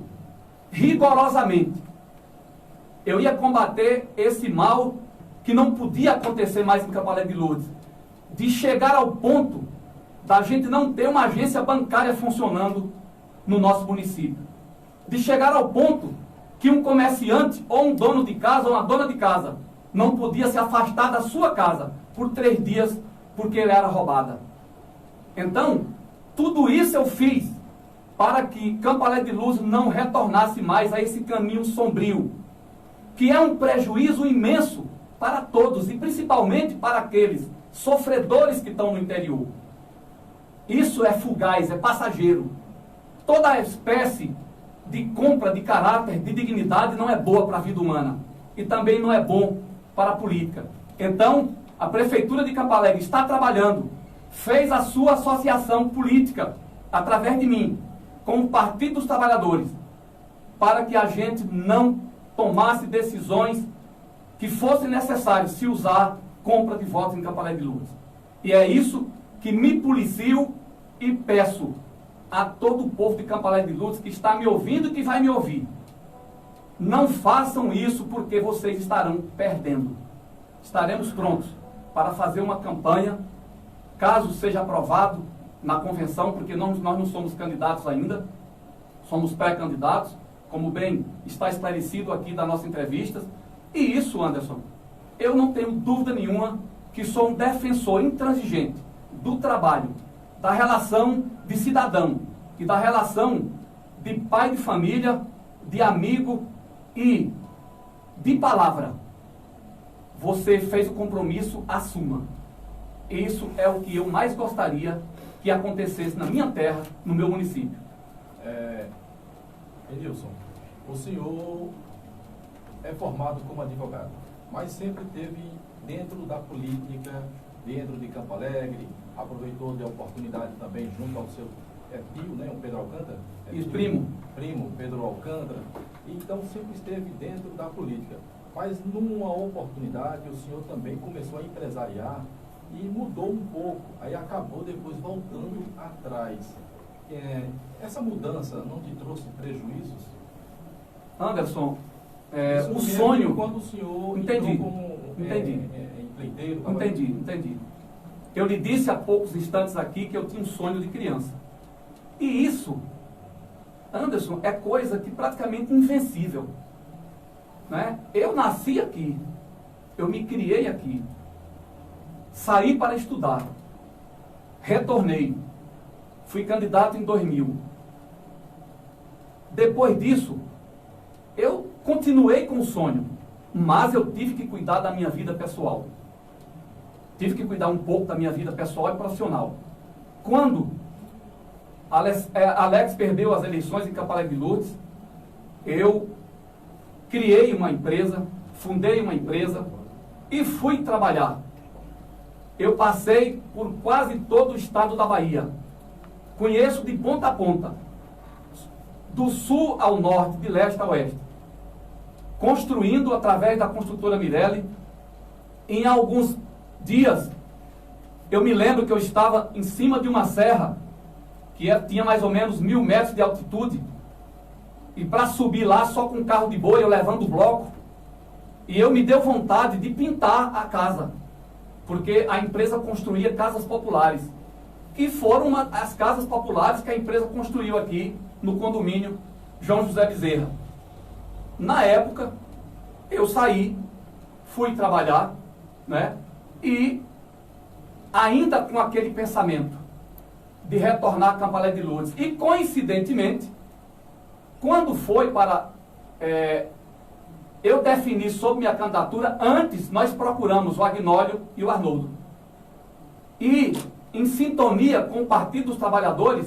rigorosamente. Eu ia combater esse mal que não podia acontecer mais em Campo Alegre de Lourdes. De chegar ao ponto da gente não ter uma agência bancária funcionando no nosso município. De chegar ao ponto que um comerciante ou um dono de casa ou uma dona de casa não podia se afastar da sua casa por 3 dias porque ele era roubada. Então, tudo isso eu fiz para que Campo Alegre de Lourdes não retornasse mais a esse caminho sombrio, que é um prejuízo imenso para todos e principalmente para aqueles sofredores que estão no interior. Isso é fugaz, é passageiro. Toda espécie de compra de caráter, de dignidade não é boa para a vida humana e também não é bom para a política. Então, a Prefeitura de Campo Alegre está trabalhando, fez a sua associação política, através de mim, com o Partido dos Trabalhadores, para que a gente não tomasse decisões que fosse necessário se usar compra de votos em Campo Alegre de Lourdes. E é isso que me policio e peço a todo o povo de Campo Alegre de Lourdes que está me ouvindo e que vai me ouvir. Não façam isso porque vocês estarão perdendo. Estaremos prontos para fazer uma campanha, caso seja aprovado na convenção, porque nós não somos candidatos ainda, somos pré-candidatos, como bem está esclarecido aqui da nossa entrevista. E isso, Anderson, eu não tenho dúvida nenhuma que sou um defensor intransigente do trabalho, da relação de cidadão e da relação de pai de família, de amigo e de palavra. Você fez o compromisso, assuma. Isso é o que eu mais gostaria que acontecesse na minha terra, no meu município. Edilson, o senhor é formado como advogado, mas sempre esteve dentro da política, dentro de Campo Alegre, aproveitou de oportunidade também junto ao seu tio, né, o Pedro Alcântara? Isso, primo. Primo, Pedro Alcântara. Então sempre esteve dentro da política. Mas numa oportunidade o senhor também começou a empresariar e mudou um pouco, aí acabou depois voltando atrás. Essa mudança não te trouxe prejuízos? Anderson, o sonho... Quando o senhor entendi, entrou como empreiteiro... Entendi. Eu lhe disse há poucos instantes aqui que eu tinha um sonho de criança. E isso, Anderson, é coisa que praticamente invencível. Né? Eu nasci aqui, eu me criei aqui, saí para estudar, retornei, fui candidato em 2000. Depois disso, eu continuei com o sonho, mas eu tive que cuidar da minha vida pessoal. Tive que cuidar um pouco da minha vida pessoal e profissional. Quando Alex perdeu as eleições em Campo Alegre de Lourdes, eu criei uma empresa, fundei uma empresa e fui trabalhar. Eu passei por quase todo o estado da Bahia. Conheço de ponta a ponta, do sul ao norte, de leste a oeste, construindo através da construtora Mirelli. Em alguns dias, eu me lembro que eu estava em cima de uma serra, que tinha mais ou menos 1000 metros de altitude, e para subir lá só com carro de boi, eu levando o bloco, e eu me deu vontade de pintar a casa, porque a empresa construía casas populares, que foram as casas populares que a empresa construiu aqui no condomínio João José Bezerra. Na época, eu saí, fui trabalhar, né, e ainda com aquele pensamento de retornar a Campo Alegre de Lourdes. E coincidentemente, quando foi para eu definir sobre minha candidatura, antes nós procuramos o Agnólio e o Arnoldo. E, em sintonia com o Partido dos Trabalhadores,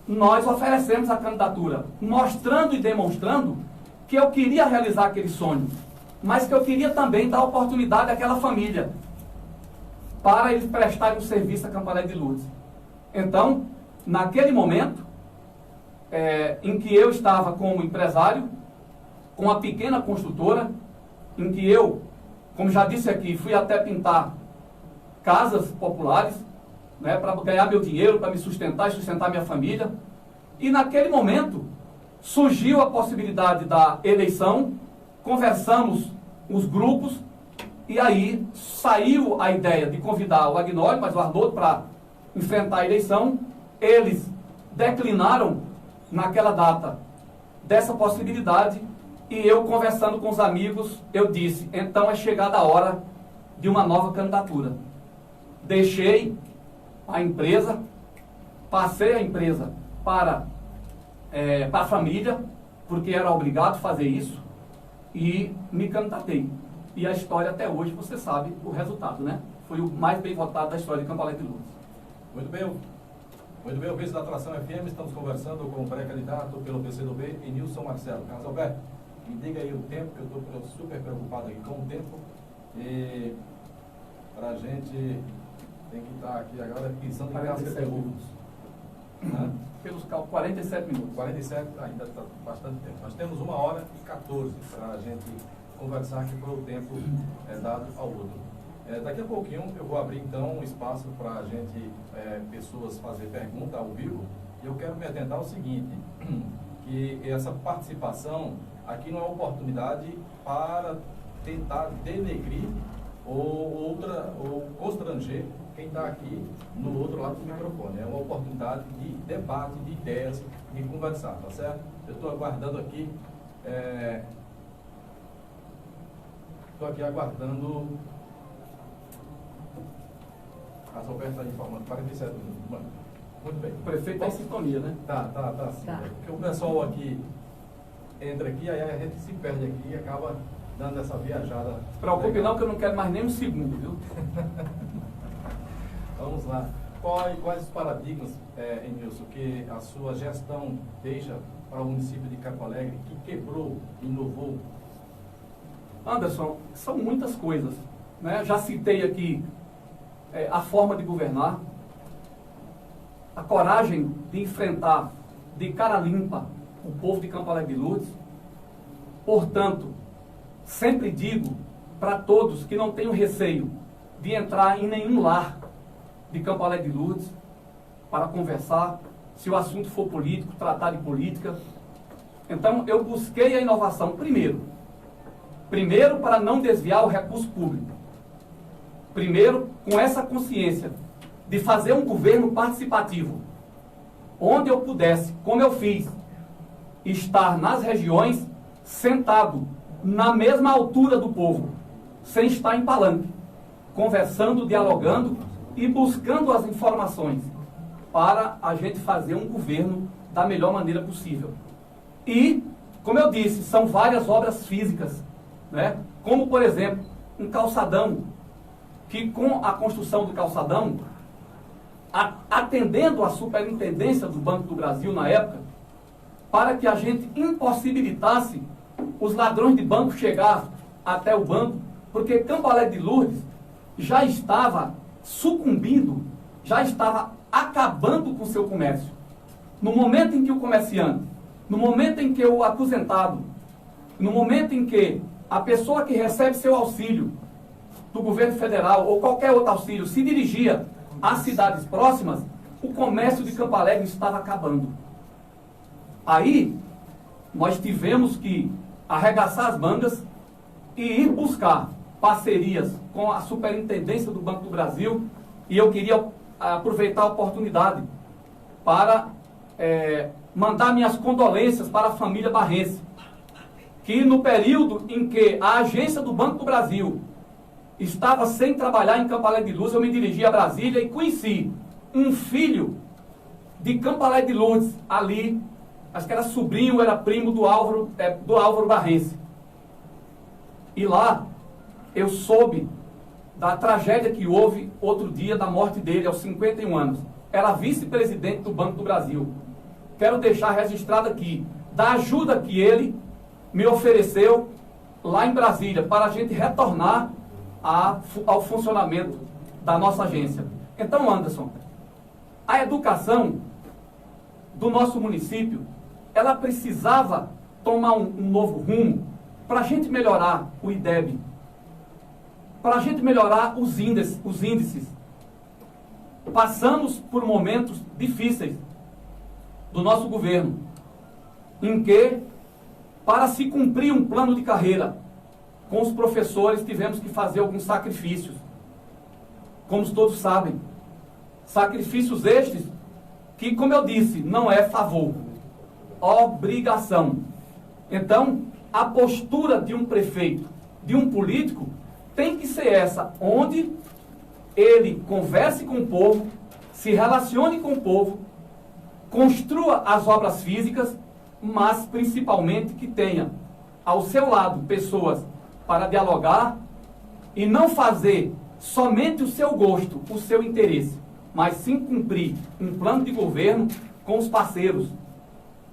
nós oferecemos a candidatura, mostrando e demonstrando que eu queria realizar aquele sonho, mas que eu queria também dar oportunidade àquela família, para eles prestarem um serviço a Campo Alegre de Lourdes. Então, naquele momento, em que eu estava como empresário, com uma pequena construtora, em que eu, como já disse aqui, fui até pintar casas populares, né, para ganhar meu dinheiro, para me sustentar e sustentar minha família. E naquele momento, surgiu a possibilidade da eleição, conversamos os grupos, e aí saiu a ideia de convidar o Agnólio, mas o Arnoldo, para enfrentar a eleição. Eles declinaram naquela data dessa possibilidade, e eu, conversando com os amigos, eu disse, então é chegada a hora de uma nova candidatura. Deixei a empresa, passei a empresa para a família, porque era obrigado a fazer isso, e me candidatei. E a história até hoje, você sabe o resultado, né? Foi o mais bem votado da história de Campo Alegre de Lourdes. Muito bem, ouvintes da Atração FM, estamos conversando com o pré-candidato pelo PCdoB, Enilson Marcelo. Carlos Alberto, me diga aí o tempo, que eu estou super preocupado aqui com o tempo, e para a gente tem que estar aqui agora pensando em casca de burros. Pelos cálculos, 47 minutos. 47, ainda está bastante tempo. Nós temos 1h14 para a gente conversar, que foi o tempo dado ao outro. Daqui a pouquinho eu vou abrir então um espaço para a gente, pessoas fazer pergunta ao vivo, e eu quero me atentar ao seguinte, que essa participação aqui não é oportunidade para tentar denegrir ou constranger quem está aqui no outro lado do microfone. É uma oportunidade de debate, de ideias, de conversar, tá certo? Eu estou aguardando aqui, aguardando as ofertas informando 47 minutos. Muito bem. O prefeito está em sintonia, né? Tá sim. Tá. Porque o pessoal aqui entra aqui, aí a gente se perde aqui e acaba dando essa viajada. Se preocupe não, que eu não quero mais nem um segundo, viu? Vamos lá. Quais os paradigmas, Enilson, que a sua gestão deixa para o município de Campo Alegre, que quebrou, inovou? Anderson, são muitas coisas, né? Já citei aqui a forma de governar, a coragem de enfrentar de cara limpa o povo de Campo Alegre de Lourdes. Portanto, sempre digo para todos que não tenham receio de entrar em nenhum lar de Campo Alegre de Lourdes para conversar, se o assunto for político, tratar de política. Então, eu busquei a inovação primeiro para não desviar o recurso público. Primeiro, com essa consciência de fazer um governo participativo, onde eu pudesse, como eu fiz, estar nas regiões, sentado na mesma altura do povo, sem estar em palanque, conversando, dialogando e buscando as informações para a gente fazer um governo da melhor maneira possível. E, como eu disse, são várias obras físicas, né? Como, por exemplo, um calçadão, que com a construção do calçadão, atendendo à superintendência do Banco do Brasil na época, para que a gente impossibilitasse os ladrões de banco chegar até o banco, porque Campo Alegre de Lourdes já estava sucumbindo, já estava acabando com o seu comércio. No momento em que o comerciante, no momento em que o aposentado, no momento em que a pessoa que recebe seu auxílio do governo federal ou qualquer outro auxílio se dirigia às cidades próximas, o comércio de Campo Alegre estava acabando. Aí, nós tivemos que arregaçar as mangas e ir buscar parcerias com a Superintendência do Banco do Brasil, e eu queria aproveitar a oportunidade para mandar minhas condolências para a família Barrense, que no período em que a agência do Banco do Brasil estava sem trabalhar em Campo Alegre de Lourdes, eu me dirigi a Brasília e conheci um filho de Campo Alegre de Lourdes, ali, acho que era sobrinho, era primo do Álvaro Barrense. E lá eu soube da tragédia que houve outro dia, da morte dele aos 51 anos. Era vice-presidente do Banco do Brasil. Quero deixar registrado aqui da ajuda que ele me ofereceu lá em Brasília, para a gente retornar ao funcionamento da nossa agência. Então, Anderson, a educação do nosso município, ela precisava tomar um novo rumo para a gente melhorar o IDEB, para a gente melhorar os índices. Passamos por momentos difíceis do nosso governo, em que, para se cumprir um plano de carreira com os professores, tivemos que fazer alguns sacrifícios. Como todos sabem, sacrifícios estes que, como eu disse, não é favor, obrigação. Então, a postura de um prefeito, de um político, tem que ser essa, onde ele converse com o povo, se relacione com o povo, construa as obras físicas, mas principalmente que tenha ao seu lado pessoas para dialogar e não fazer somente o seu gosto, o seu interesse, mas sim cumprir um plano de governo com os parceiros,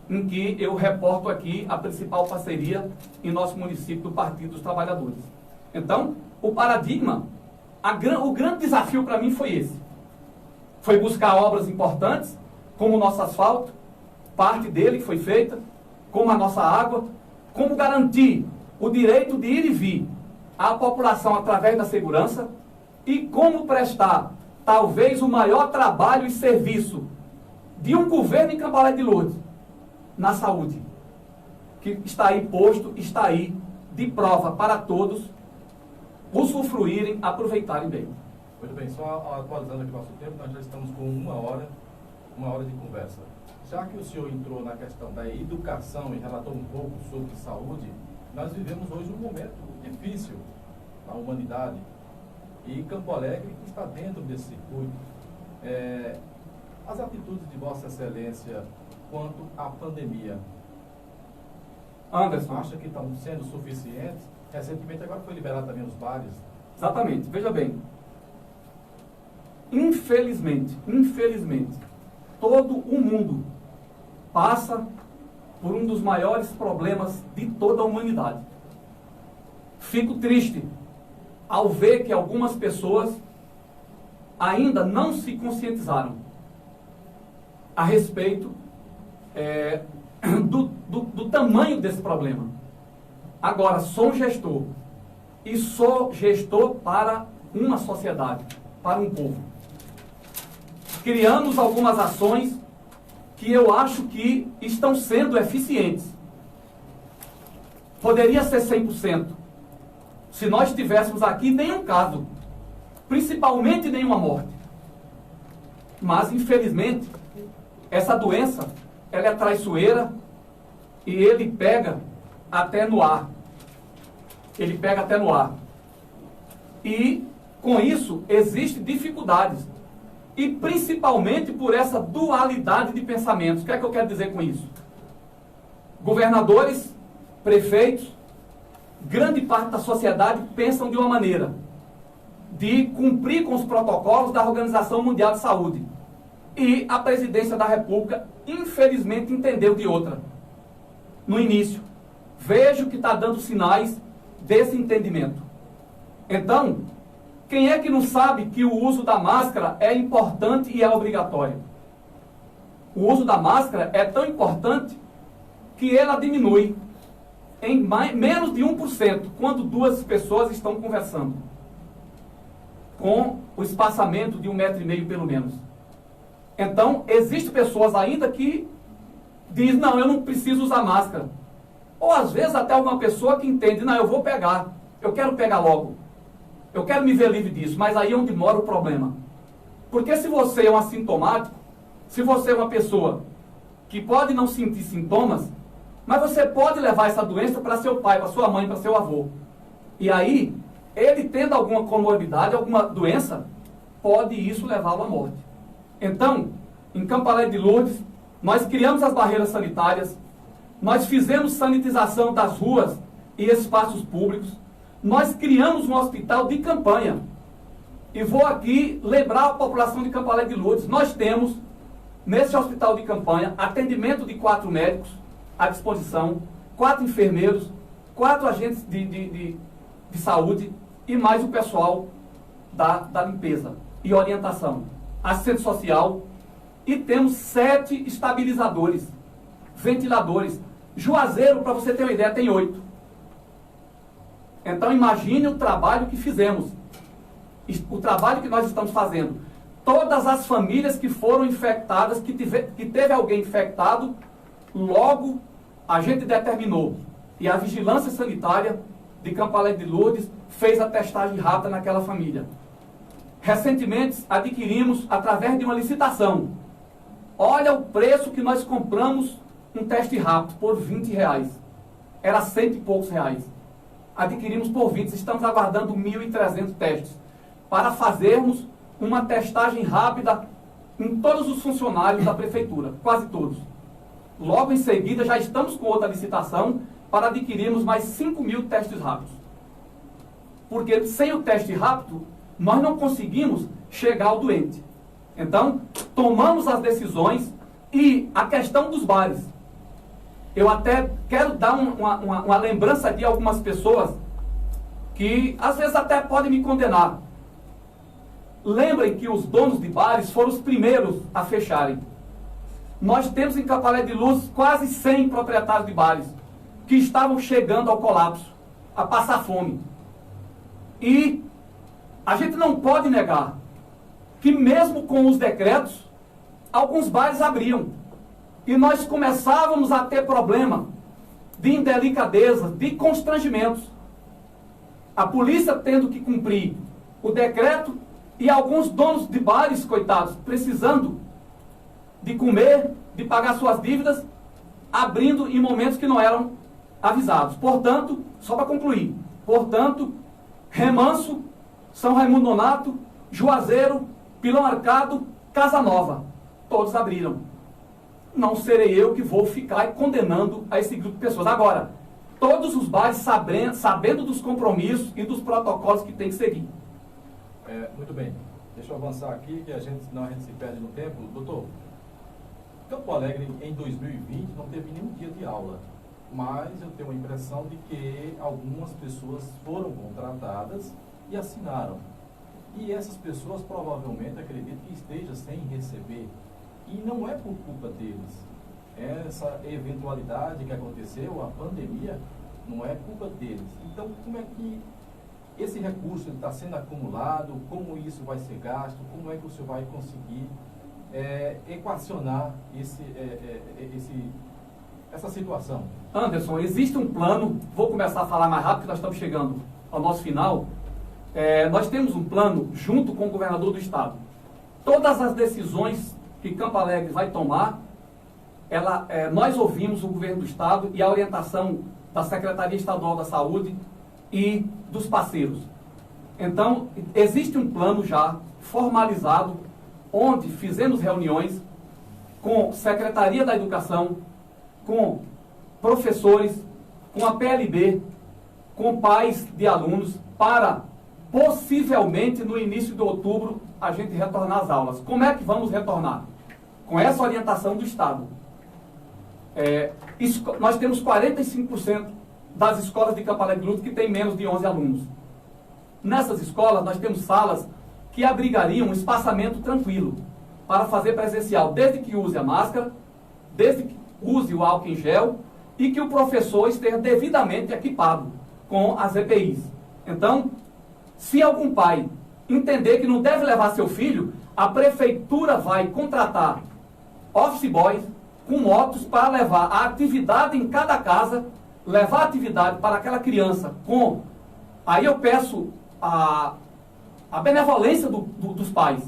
em que eu reporto aqui a principal parceria em nosso município do Partido dos Trabalhadores. Então, o paradigma, o grande desafio para mim foi esse. Foi buscar obras importantes, como o nosso asfalto, parte dele foi feita, como a nossa água, como garantir o direito de ir e vir à população através da segurança e como prestar talvez o maior trabalho e serviço de um governo em Cambalé de Lourdes na saúde, que está aí posto, está aí de prova para todos usufruírem, aproveitarem bem. Muito bem, só atualizando aqui o nosso tempo, nós já estamos com uma hora de conversa. Já que o senhor entrou na questão da educação e relatou um pouco sobre saúde, nós vivemos hoje um momento difícil na humanidade e Campo Alegre está dentro desse circuito. As atitudes de Vossa Excelência quanto à pandemia, Anderson, acha que estão sendo suficientes? Recentemente agora foi liberado também os bares. exatamente, veja bem, infelizmente, todo o mundo passa por um dos maiores problemas de toda a humanidade. Fico triste ao ver que algumas pessoas ainda não se conscientizaram a respeito do tamanho desse problema. Agora, sou um gestor e sou gestor para uma sociedade, para um povo. Criamos algumas ações que eu acho que estão sendo eficientes. Poderia ser 100%. Se nós tivéssemos aqui nenhum caso, principalmente nenhuma morte. Mas, infelizmente, essa doença, ela é traiçoeira e ele pega até no ar. Ele pega até no ar. E, com isso, existem dificuldades. E, principalmente, por essa dualidade de pensamentos. O que é que eu quero dizer com isso? Governadores, prefeitos, grande parte da sociedade pensam de uma maneira de cumprir com os protocolos da Organização Mundial de Saúde. E a presidência da República, infelizmente, entendeu de outra. No início, vejo que está dando sinais desse entendimento. Então, quem é que não sabe que o uso da máscara é importante e é obrigatório? O uso da máscara é tão importante que ela diminui em menos de 1% quando duas pessoas estão conversando, com o espaçamento de 1,5 metro pelo menos. Então, existem pessoas ainda que dizem, não, eu não preciso usar máscara. Ou às vezes até uma pessoa que entende, não, eu vou pegar, eu quero pegar logo. Eu quero me ver livre disso, mas aí é onde mora o problema. Porque se você é um assintomático, se você é uma pessoa que pode não sentir sintomas, mas você pode levar essa doença para seu pai, para sua mãe, para seu avô. E aí, ele tendo alguma comorbidade, alguma doença, pode isso levá-lo à morte. Então, em Campo Alegre de Lourdes, nós criamos as barreiras sanitárias, nós fizemos sanitização das ruas e espaços públicos, nós criamos um hospital de campanha. E vou aqui lembrar a população de Campo Alegre de Lourdes, nós temos, nesse hospital de campanha, atendimento de 4 médicos à disposição, 4 enfermeiros, 4 agentes de saúde e mais o pessoal da limpeza e orientação, assistente social, e temos 7 estabilizadores, ventiladores. Juazeiro, para você ter uma ideia, tem 8. Então imagine o trabalho que fizemos, o trabalho que nós estamos fazendo. Todas as famílias que foram infectadas, que teve alguém infectado, logo a gente determinou. E a Vigilância Sanitária de Campo Alegre de Lourdes fez a testagem rápida naquela família. Recentemente adquirimos, através de uma licitação, olha o preço que nós compramos um teste rápido, por R$20. Era 100 e poucos reais. Adquirimos por 20, estamos aguardando 1.300 testes, para fazermos uma testagem rápida em todos os funcionários da prefeitura, quase todos. Logo em seguida já estamos com outra licitação para adquirirmos mais 5.000 testes rápidos. Porque sem o teste rápido, nós não conseguimos chegar ao doente. Então, tomamos as decisões e a questão dos bares. Eu até quero dar uma lembrança de algumas pessoas que às vezes até podem me condenar. Lembrem que os donos de bares foram os primeiros a fecharem. Nós temos em Campo Alegre de Lourdes quase 100 proprietários de bares que estavam chegando ao colapso. a passar fome. E a gente não pode negar que mesmo com os decretos, alguns bares abriam. E nós começávamos a ter problema de indelicadeza, de constrangimentos. A polícia tendo que cumprir o decreto e alguns donos de bares, coitados, precisando de comer, de pagar suas dívidas, abrindo em momentos que não eram avisados. Portanto, só para concluir, portanto, Remanso, São Raimundo Nonato, Juazeiro, Pilão Arcado, Casa Nova, todos abriram. Não serei eu que vou ficar condenando a esse grupo de pessoas. Agora, todos os bares sabendo dos compromissos e dos protocolos que tem que seguir. Muito bem. Deixa eu avançar aqui, que senão a gente se perde no tempo. Doutor, Campo Alegre em 2020 não teve nenhum dia de aula, mas eu tenho a impressão de que algumas pessoas foram contratadas e assinaram. E essas pessoas provavelmente acredito que estejam sem receber. E não é por culpa deles. Essa eventualidade que aconteceu, a pandemia, não é culpa deles. Então, como é que esse recurso está sendo acumulado? Como isso vai ser gasto? Como é que o senhor vai conseguir equacionar essa situação? Anderson, existe um plano, vou começar a falar mais rápido, porque nós estamos chegando ao nosso final. Nós temos um plano junto com o governador do estado. Todas as decisões que Campo Alegre vai tomar, nós ouvimos o governo do estado e a orientação da Secretaria Estadual da Saúde e dos parceiros. Então, existe um plano já formalizado, onde fizemos reuniões com Secretaria da Educação, com professores, com a PLB, com pais de alunos, para possivelmente no início de outubro a gente retornar às aulas. Como é que vamos retornar? Com essa orientação do Estado. Nós temos 45% das escolas de Campo Alegre que tem menos de 11 alunos. Nessas escolas nós temos salas que abrigariam um espaçamento tranquilo para fazer presencial, desde que use a máscara, desde que use o álcool em gel e que o professor esteja devidamente equipado com as EPIs. Então, se algum pai entender que não deve levar seu filho, a prefeitura vai contratar office boys com motos para levar a atividade em cada casa, levar a atividade para aquela criança com... Aí eu peço a benevolência dos pais,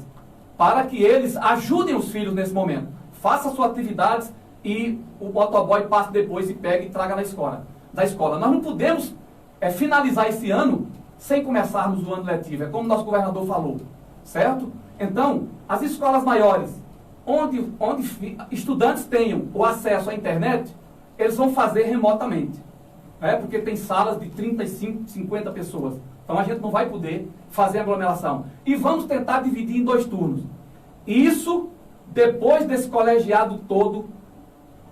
para que eles ajudem os filhos nesse momento. Faça suas atividades e o motoboy passe depois e pegue e traga da escola. Nós não podemos finalizar esse ano sem começarmos o ano letivo, é como o nosso governador falou, certo? Então, as escolas maiores, onde estudantes tenham o acesso à internet, eles vão fazer remotamente, porque tem salas de 35, 50 pessoas. Então a gente não vai poder fazer aglomeração. E vamos tentar dividir em 2 turnos. Isso depois desse colegiado todo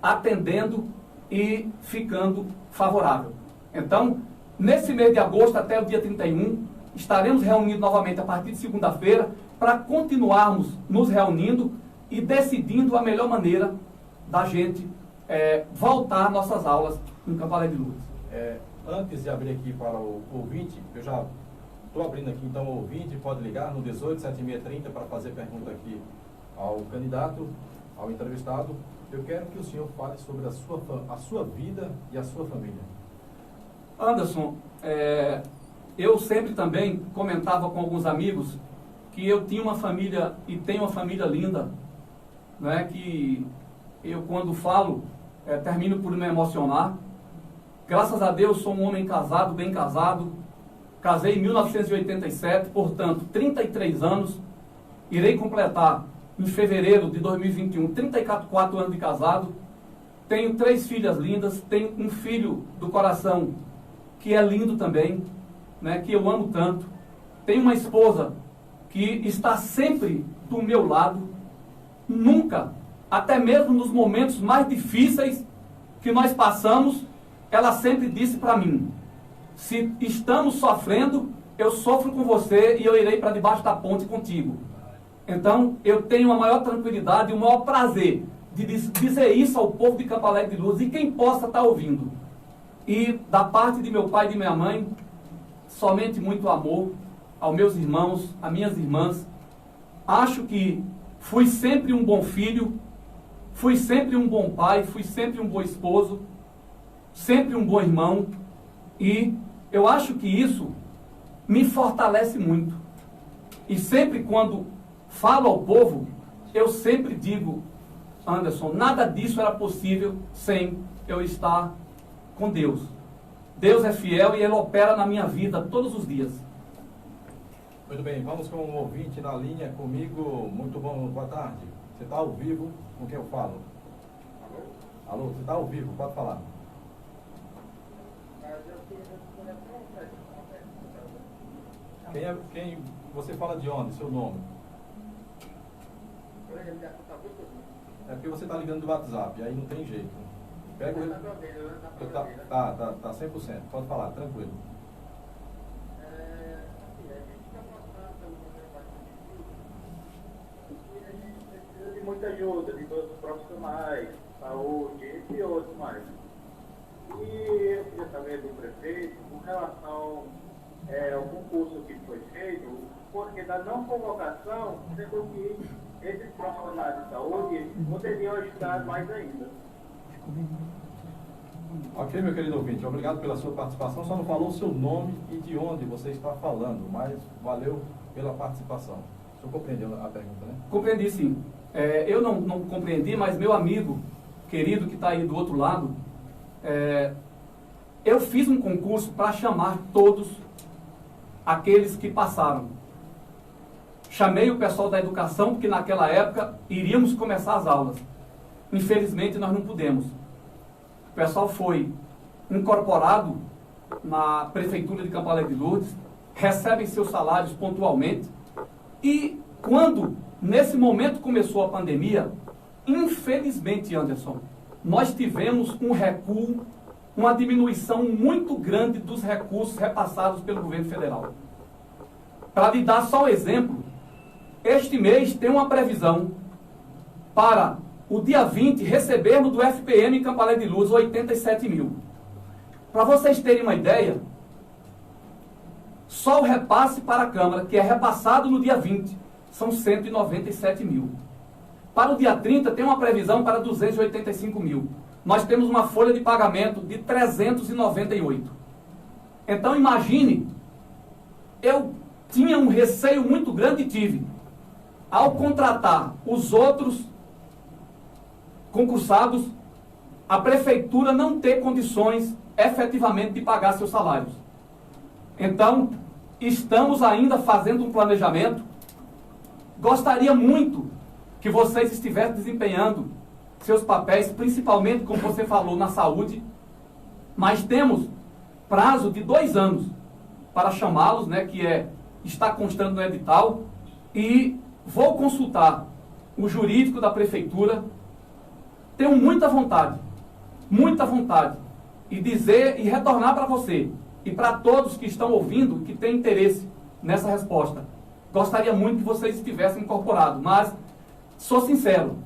atendendo e ficando favorável. Então, nesse mês de agosto até o dia 31, estaremos reunidos novamente a partir de segunda-feira para continuarmos nos reunindo e decidindo a melhor maneira da gente voltar nossas aulas em Campo Alegre de Lourdes. Antes de abrir aqui para o ouvinte, eu já estou abrindo aqui, então o ouvinte pode ligar no 187630 para fazer pergunta aqui ao candidato, ao entrevistado. Eu quero que o senhor fale sobre a sua vida e a sua família. Anderson, eu sempre também comentava com alguns amigos que eu tinha uma família e tenho uma família linda, né, que eu quando falo, termino por me emocionar. Graças a Deus sou um homem casado, bem casado, casei em 1987, portanto 33 anos, irei completar em fevereiro de 2021, 34 anos de casado, tenho 3 filhas lindas, tenho um filho do coração que é lindo também, né, que eu amo tanto, tenho uma esposa que está sempre do meu lado, nunca, até mesmo nos momentos mais difíceis que nós passamos, ela sempre disse para mim, se estamos sofrendo, eu sofro com você e eu irei para debaixo da ponte contigo. Então, eu tenho a maior tranquilidade e o maior prazer de dizer isso ao povo de Campo Alegre de Lourdes e quem possa estar ouvindo. E da parte de meu pai e de minha mãe, somente muito amor aos meus irmãos, às minhas irmãs. Acho que fui sempre um bom filho, fui sempre um bom pai, fui sempre um bom esposo, sempre um bom irmão. E eu acho que isso me fortalece muito. E sempre quando falo ao povo, eu sempre digo, Anderson, nada disso era possível sem eu estar com Deus. Deus é fiel e Ele opera na minha vida todos os dias. Muito bem, vamos com um ouvinte na linha comigo. Muito bom, boa tarde. Você está ao vivo com quem eu falo? Alô, você está ao vivo, pode falar. Quem você fala de onde? Seu nome? É porque você está ligando do WhatsApp, aí não tem jeito. Pega o... Tá 100%. Pode falar, tranquilo. A gente precisa de muita ajuda de todos os profissionais, saúde, entre outros mais. E eu queria saber do prefeito com relação ao concurso que foi feito, porque da não convocação, sendo que esses profissionais de saúde poderiam ajudar mais ainda. Ok, meu querido ouvinte, obrigado pela sua participação. Só não falou o seu nome e de onde você está falando, mas valeu pela participação. O senhor compreendeu a pergunta, né? Compreendi, sim. Eu não compreendi, mas meu amigo querido que está aí do outro lado, eu fiz um concurso para chamar todos aqueles que passaram. Chamei o pessoal da educação, porque naquela época iríamos começar as aulas. Infelizmente nós não pudemos. O pessoal foi incorporado na Prefeitura de Campo Alegre de Lourdes, recebem seus salários pontualmente, e quando, nesse momento, começou a pandemia, infelizmente, Anderson, nós tivemos um recuo, uma diminuição muito grande dos recursos repassados pelo governo federal. Para lhe dar só um exemplo, este mês tem uma previsão para o dia 20 recebermos do FPM em Campo Alegre de Lourdes 87 mil. Para vocês terem uma ideia, só o repasse para a Câmara, que é repassado no dia 20, são 197 mil. Para o dia 30 tem uma previsão para 285 mil. Nós temos uma folha de pagamento de 398. Então imagine, eu tinha um receio muito grande e tive, ao contratar os outros concursados, a prefeitura não ter condições efetivamente de pagar seus salários. Então, estamos ainda fazendo um planejamento. Gostaria muito que vocês estivessem desempenhando seus papéis, principalmente, como você falou, na saúde, mas temos prazo de 2 anos para chamá-los, né, está constando no edital, e vou consultar o jurídico da prefeitura. Tenho muita vontade, e dizer e retornar para você e para todos que estão ouvindo, que têm interesse nessa resposta. Gostaria muito que vocês estivessem incorporados, mas sou sincero,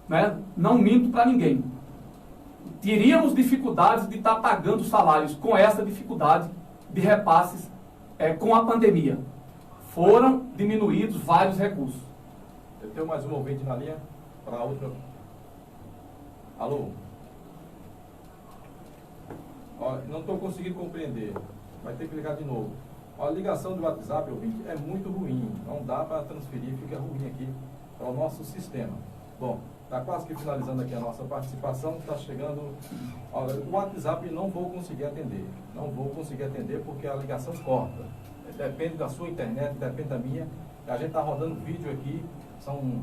né? Não minto para ninguém. Teríamos dificuldades de estar pagando salários com essa dificuldade de repasses com a pandemia. Foram diminuídos vários recursos. Eu tenho mais um ouvinte na linha para outra. Alô? Olha, não estou conseguindo compreender. Vai ter que ligar de novo. A ligação do WhatsApp, ouvinte, é muito ruim. Não dá para transferir, fica ruim aqui para o nosso sistema. Bom, está quase que finalizando aqui a nossa participação. Está chegando. Olha, o WhatsApp não vou conseguir atender. Não vou conseguir atender porque a ligação corta. Depende da sua internet, depende da minha. A gente está rodando vídeo aqui. São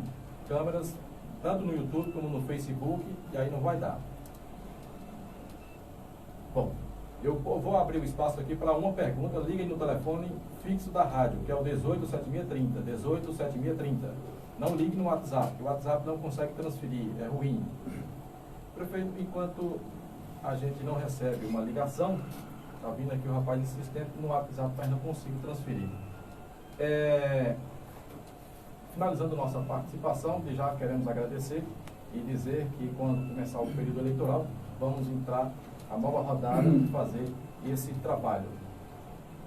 câmeras, tanto no YouTube como no Facebook, e aí não vai dar. Bom, eu vou abrir o espaço aqui para uma pergunta. Liguem no telefone fixo da rádio, que é o 187630, 187630. Não ligue no WhatsApp, o WhatsApp não consegue transferir, é ruim. Prefeito, enquanto a gente não recebe uma ligação, está vindo aqui o rapaz insistente no WhatsApp, mas não consigo transferir. Finalizando nossa participação, já queremos agradecer e dizer que quando começar o período eleitoral, vamos entrar a nova rodada de fazer esse trabalho.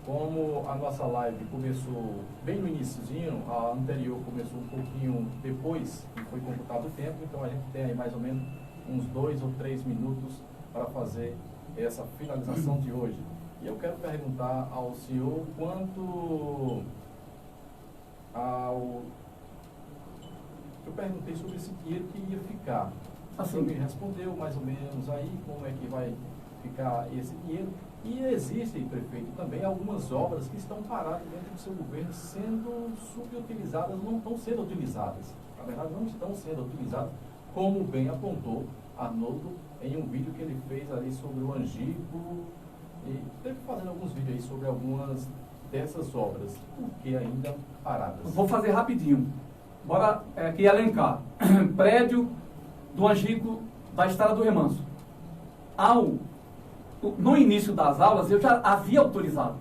Como a nossa live começou bem no iniciozinho, a anterior começou um pouquinho depois que foi computado o tempo, então a gente tem aí mais ou menos uns 2 ou 3 minutos para fazer essa finalização de hoje. E eu quero perguntar ao senhor quanto ao... Eu perguntei sobre esse dinheiro que ia ficar. O senhor me respondeu mais ou menos aí como é que vai ficar esse dinheiro. E existem, prefeito, também algumas obras que estão paradas dentro do seu governo sendo subutilizadas, não estão sendo utilizadas. Na verdade, não estão sendo utilizadas, como bem apontou Arnoldo em um vídeo que ele fez ali sobre o Angico. E teve fazendo alguns vídeos aí sobre algumas dessas obras, porque ainda paradas. Vou fazer rapidinho. Bora aqui elencar. Prédio do Angico da Estrada do Remanso. No início das aulas, eu já havia autorizado.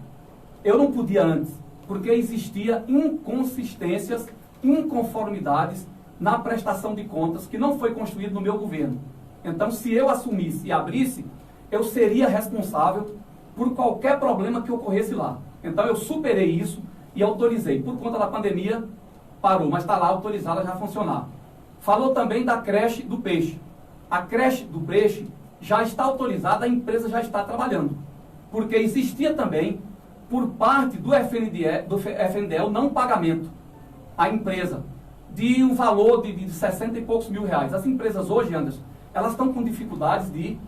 Eu não podia antes, porque existia inconsistências, inconformidades na prestação de contas que não foi construído no meu governo. Então, se eu assumisse e abrisse, eu seria responsável por qualquer problema que ocorresse lá. Então, eu superei isso e autorizei. Por conta da pandemia, parou, mas está lá autorizada já a funcionar. Falou também da creche do Peixe. A creche do Peixe já está autorizada, a empresa já está trabalhando. Porque existia também, por parte do FNDE, o não pagamento à empresa de um valor de 60 e poucos mil reais. As empresas hoje, Anderson, elas estão com dificuldades de...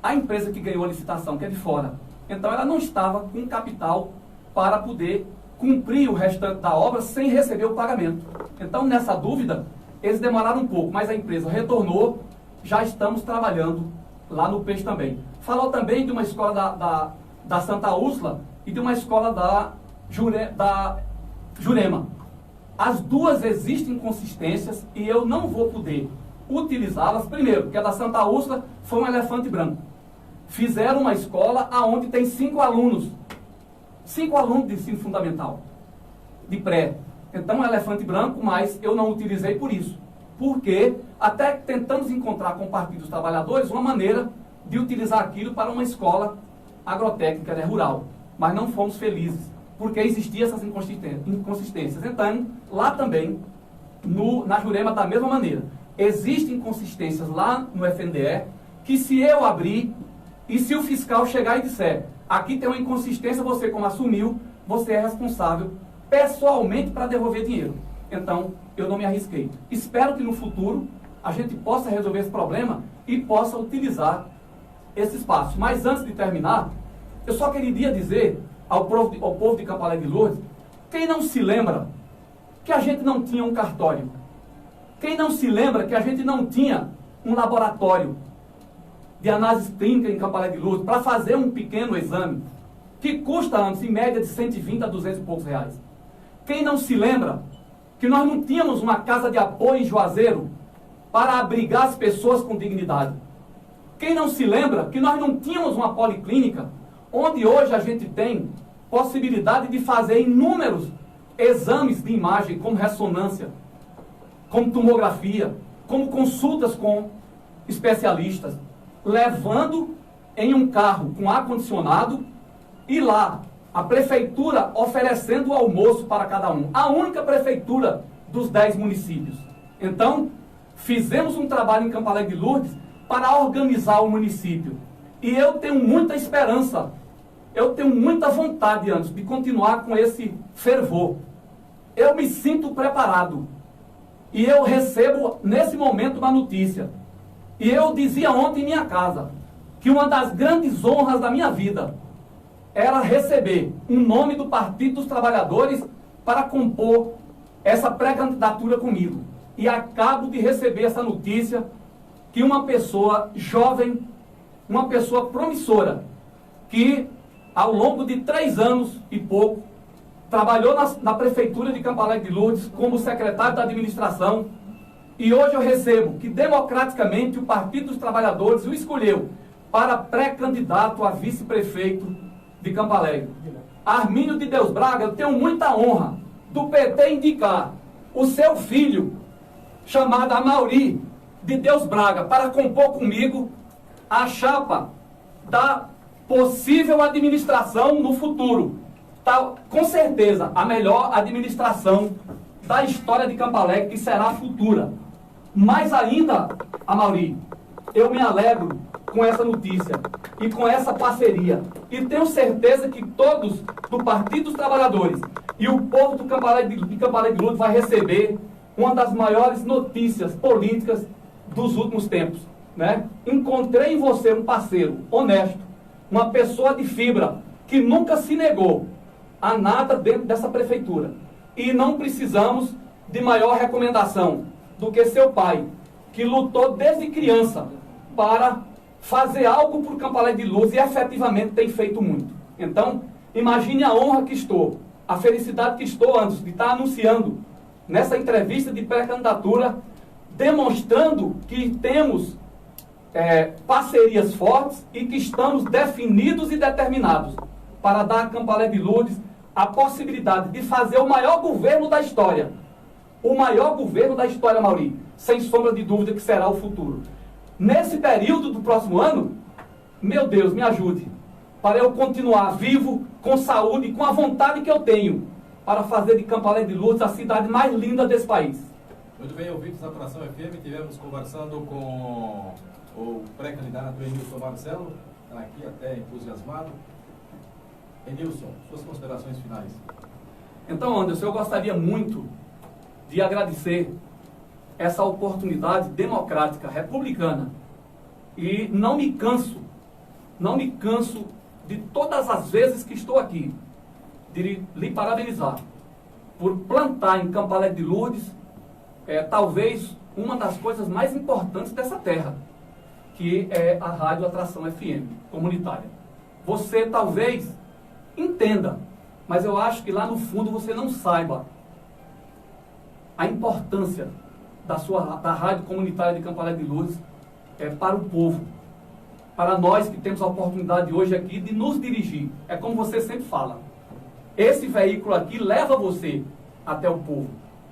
A empresa que ganhou a licitação, que é de fora, então ela não estava com capital para poder cumprir o restante da obra sem receber o pagamento. Então, nessa dúvida, eles demoraram um pouco, mas a empresa retornou, já estamos trabalhando lá no Peixe também. Falou também de uma escola da Santa Úrsula e de uma escola da Jurema. As duas existem inconsistências e eu não vou poder utilizá-las. Primeiro, porque a da Santa Úrsula foi um elefante branco. Fizeram uma escola onde tem 5 alunos. 5 alunos de ensino fundamental, de pré. Então, é um elefante branco, mas eu não utilizei por isso. Porque até tentamos encontrar com o Partido dos Trabalhadores uma maneira de utilizar aquilo para uma escola agrotécnica, rural. Mas não fomos felizes, porque existiam essas inconsistências. Então, lá também, na Jurema, da mesma maneira. Existem inconsistências lá no FNDE, que se eu abrir, e se o fiscal chegar e disser, aqui tem uma inconsistência, você como assumiu, você é responsável pessoalmente para devolver dinheiro. Então, eu não me arrisquei. Espero que no futuro a gente possa resolver esse problema e possa utilizar esse espaço. Mas antes de terminar, eu só queria dizer ao povo de Campo Alegre de Lourdes, quem não se lembra que a gente não tinha um cartório? Quem não se lembra que a gente não tinha um laboratório de análise clínica em Campo Alegre de Lourdes para fazer um pequeno exame que custa, em média, de 120 a 200 e poucos reais? Quem não se lembra que nós não tínhamos uma casa de apoio em Juazeiro para abrigar as pessoas com dignidade? Quem não se lembra que nós não tínhamos uma policlínica onde hoje a gente tem possibilidade de fazer inúmeros exames de imagem, como ressonância, como tomografia, como consultas com especialistas, levando em um carro com ar-condicionado e lá a prefeitura oferecendo o almoço para cada um. A única prefeitura dos 10 municípios. Então, fizemos um trabalho em Campo Alegre de Lourdes para organizar o município. E eu tenho muita esperança, eu tenho muita vontade, antes de continuar com esse fervor. Eu me sinto preparado. E eu recebo, nesse momento, uma notícia. E eu dizia ontem em minha casa, que uma das grandes honras da minha vida era receber um nome do Partido dos Trabalhadores para compor essa pré-candidatura comigo. E acabo de receber essa notícia que uma pessoa jovem, uma pessoa promissora, que ao longo de 3 anos e pouco, trabalhou na Prefeitura de Campo Alegre de Lourdes como secretário da administração, e hoje eu recebo que democraticamente o Partido dos Trabalhadores o escolheu para pré-candidato a vice-prefeito de Campo Alegre. Armínio de Deus Braga, eu tenho muita honra do PT indicar o seu filho, chamado Amauri de Deus Braga, para compor comigo a chapa da possível administração no futuro. Tá, com certeza, a melhor administração da história de Campo Alegre, que será futura. Mais ainda, Amaury, eu me alegro com essa notícia e com essa parceria. E tenho certeza que todos do Partido dos Trabalhadores e o povo de Campo Alegre de Lourdes vai receber uma das maiores notícias políticas dos últimos tempos, né? Encontrei em você um parceiro honesto, uma pessoa de fibra, que nunca se negou a nada dentro dessa prefeitura. E não precisamos de maior recomendação do que seu pai, que lutou desde criança para fazer algo por Campo Alegre de Lourdes e efetivamente tem feito muito. Então, imagine a honra que estou, a felicidade que estou antes de estar anunciando nessa entrevista de pré-candidatura, demonstrando que temos parcerias fortes e que estamos definidos e determinados para dar a Campo Alegre de Lourdes a possibilidade de fazer o maior governo da história. O maior governo da história, Amaury, sem sombra de dúvida que será o futuro. Nesse período do próximo ano, meu Deus, me ajude, para eu continuar vivo, com saúde e com a vontade que eu tenho para fazer de Campo Alegre de Lourdes a cidade mais linda desse país. Muito bem, ouvintes da Apuração FM, tivemos conversando com o pré-candidato Enilson Marcelo, está aqui até entusiasmado. Enilson, suas considerações finais. Então, Anderson, eu gostaria muito de agradecer essa oportunidade democrática, republicana. E não me canso de todas as vezes que estou aqui, de lhe parabenizar por plantar em Campo Alegre de Lourdes talvez uma das coisas mais importantes dessa terra, que é a Rádio Atração FM comunitária. Você talvez entenda, mas eu acho que lá no fundo você não saiba a importância da Rádio Comunitária de Campo Alegre de Lourdes para o povo, para nós que temos a oportunidade hoje aqui de nos dirigir. É como você sempre fala, esse veículo aqui leva você até o povo.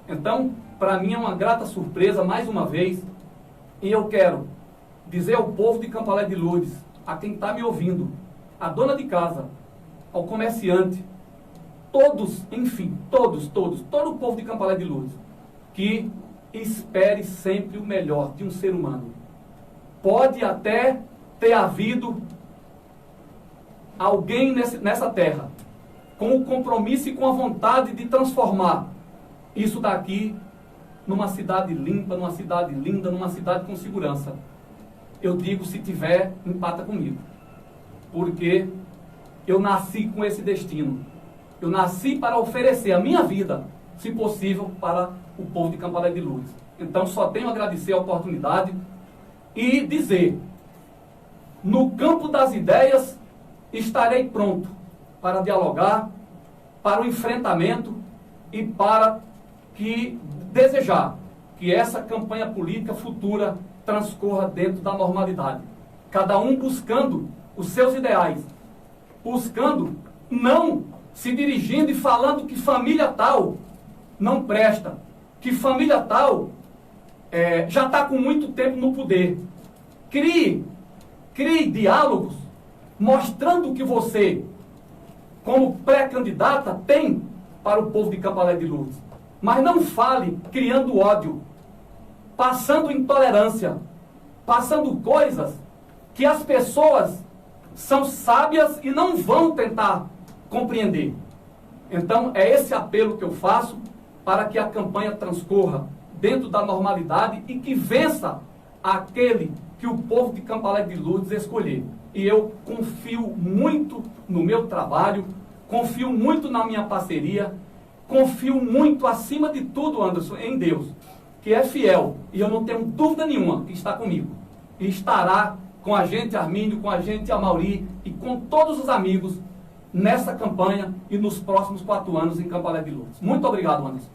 Então, para mim é uma grata surpresa, mais uma vez, e eu quero dizer ao povo de Campo Alegre de Lourdes, a quem está me ouvindo, a dona de casa, ao comerciante, todos, enfim, todo o povo de Campo Alegre de Lourdes, que espere sempre o melhor de um ser humano. Pode até ter havido alguém nessa terra com o compromisso e com a vontade de transformar isso daqui numa cidade limpa, numa cidade linda, numa cidade com segurança. Eu digo, se tiver, empata comigo. Porque eu nasci com esse destino. Eu nasci para oferecer a minha vida, se possível, para o povo de Campo Alegre de Lourdes. Então, só tenho a agradecer a oportunidade e dizer, no campo das ideias, estarei pronto para dialogar, para o enfrentamento e para desejar que essa campanha política futura transcorra dentro da normalidade. Cada um buscando os seus ideais, buscando, não se dirigindo e falando que família tal não presta, que família tal já está com muito tempo no poder. Crie diálogos mostrando o que você, como pré-candidata, tem para o povo de Campo Alegre de Lourdes. Mas não fale criando ódio, passando intolerância, passando coisas que as pessoas são sábias e não vão tentar compreender. Então, é esse apelo que eu faço para que a campanha transcorra dentro da normalidade e que vença aquele que o povo de Campo Alegre de Lourdes escolher. E eu confio muito no meu trabalho, confio muito na minha parceria, confio muito, acima de tudo, Anderson, em Deus, que é fiel, e eu não tenho dúvida nenhuma que está comigo. E estará com a gente, Armínio, com a gente, Amaury, e com todos os amigos nessa campanha e nos próximos 4 anos em Campo Alegre de Lourdes. Muito obrigado, Anderson.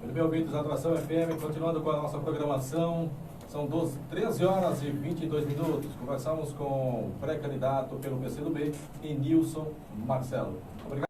Muito bem, ouvintes da Atração FM, continuando com a nossa programação, são 13 horas e 22 minutos. Conversamos com o pré-candidato pelo PCdoB, Enilson Marcelo. Obrigado.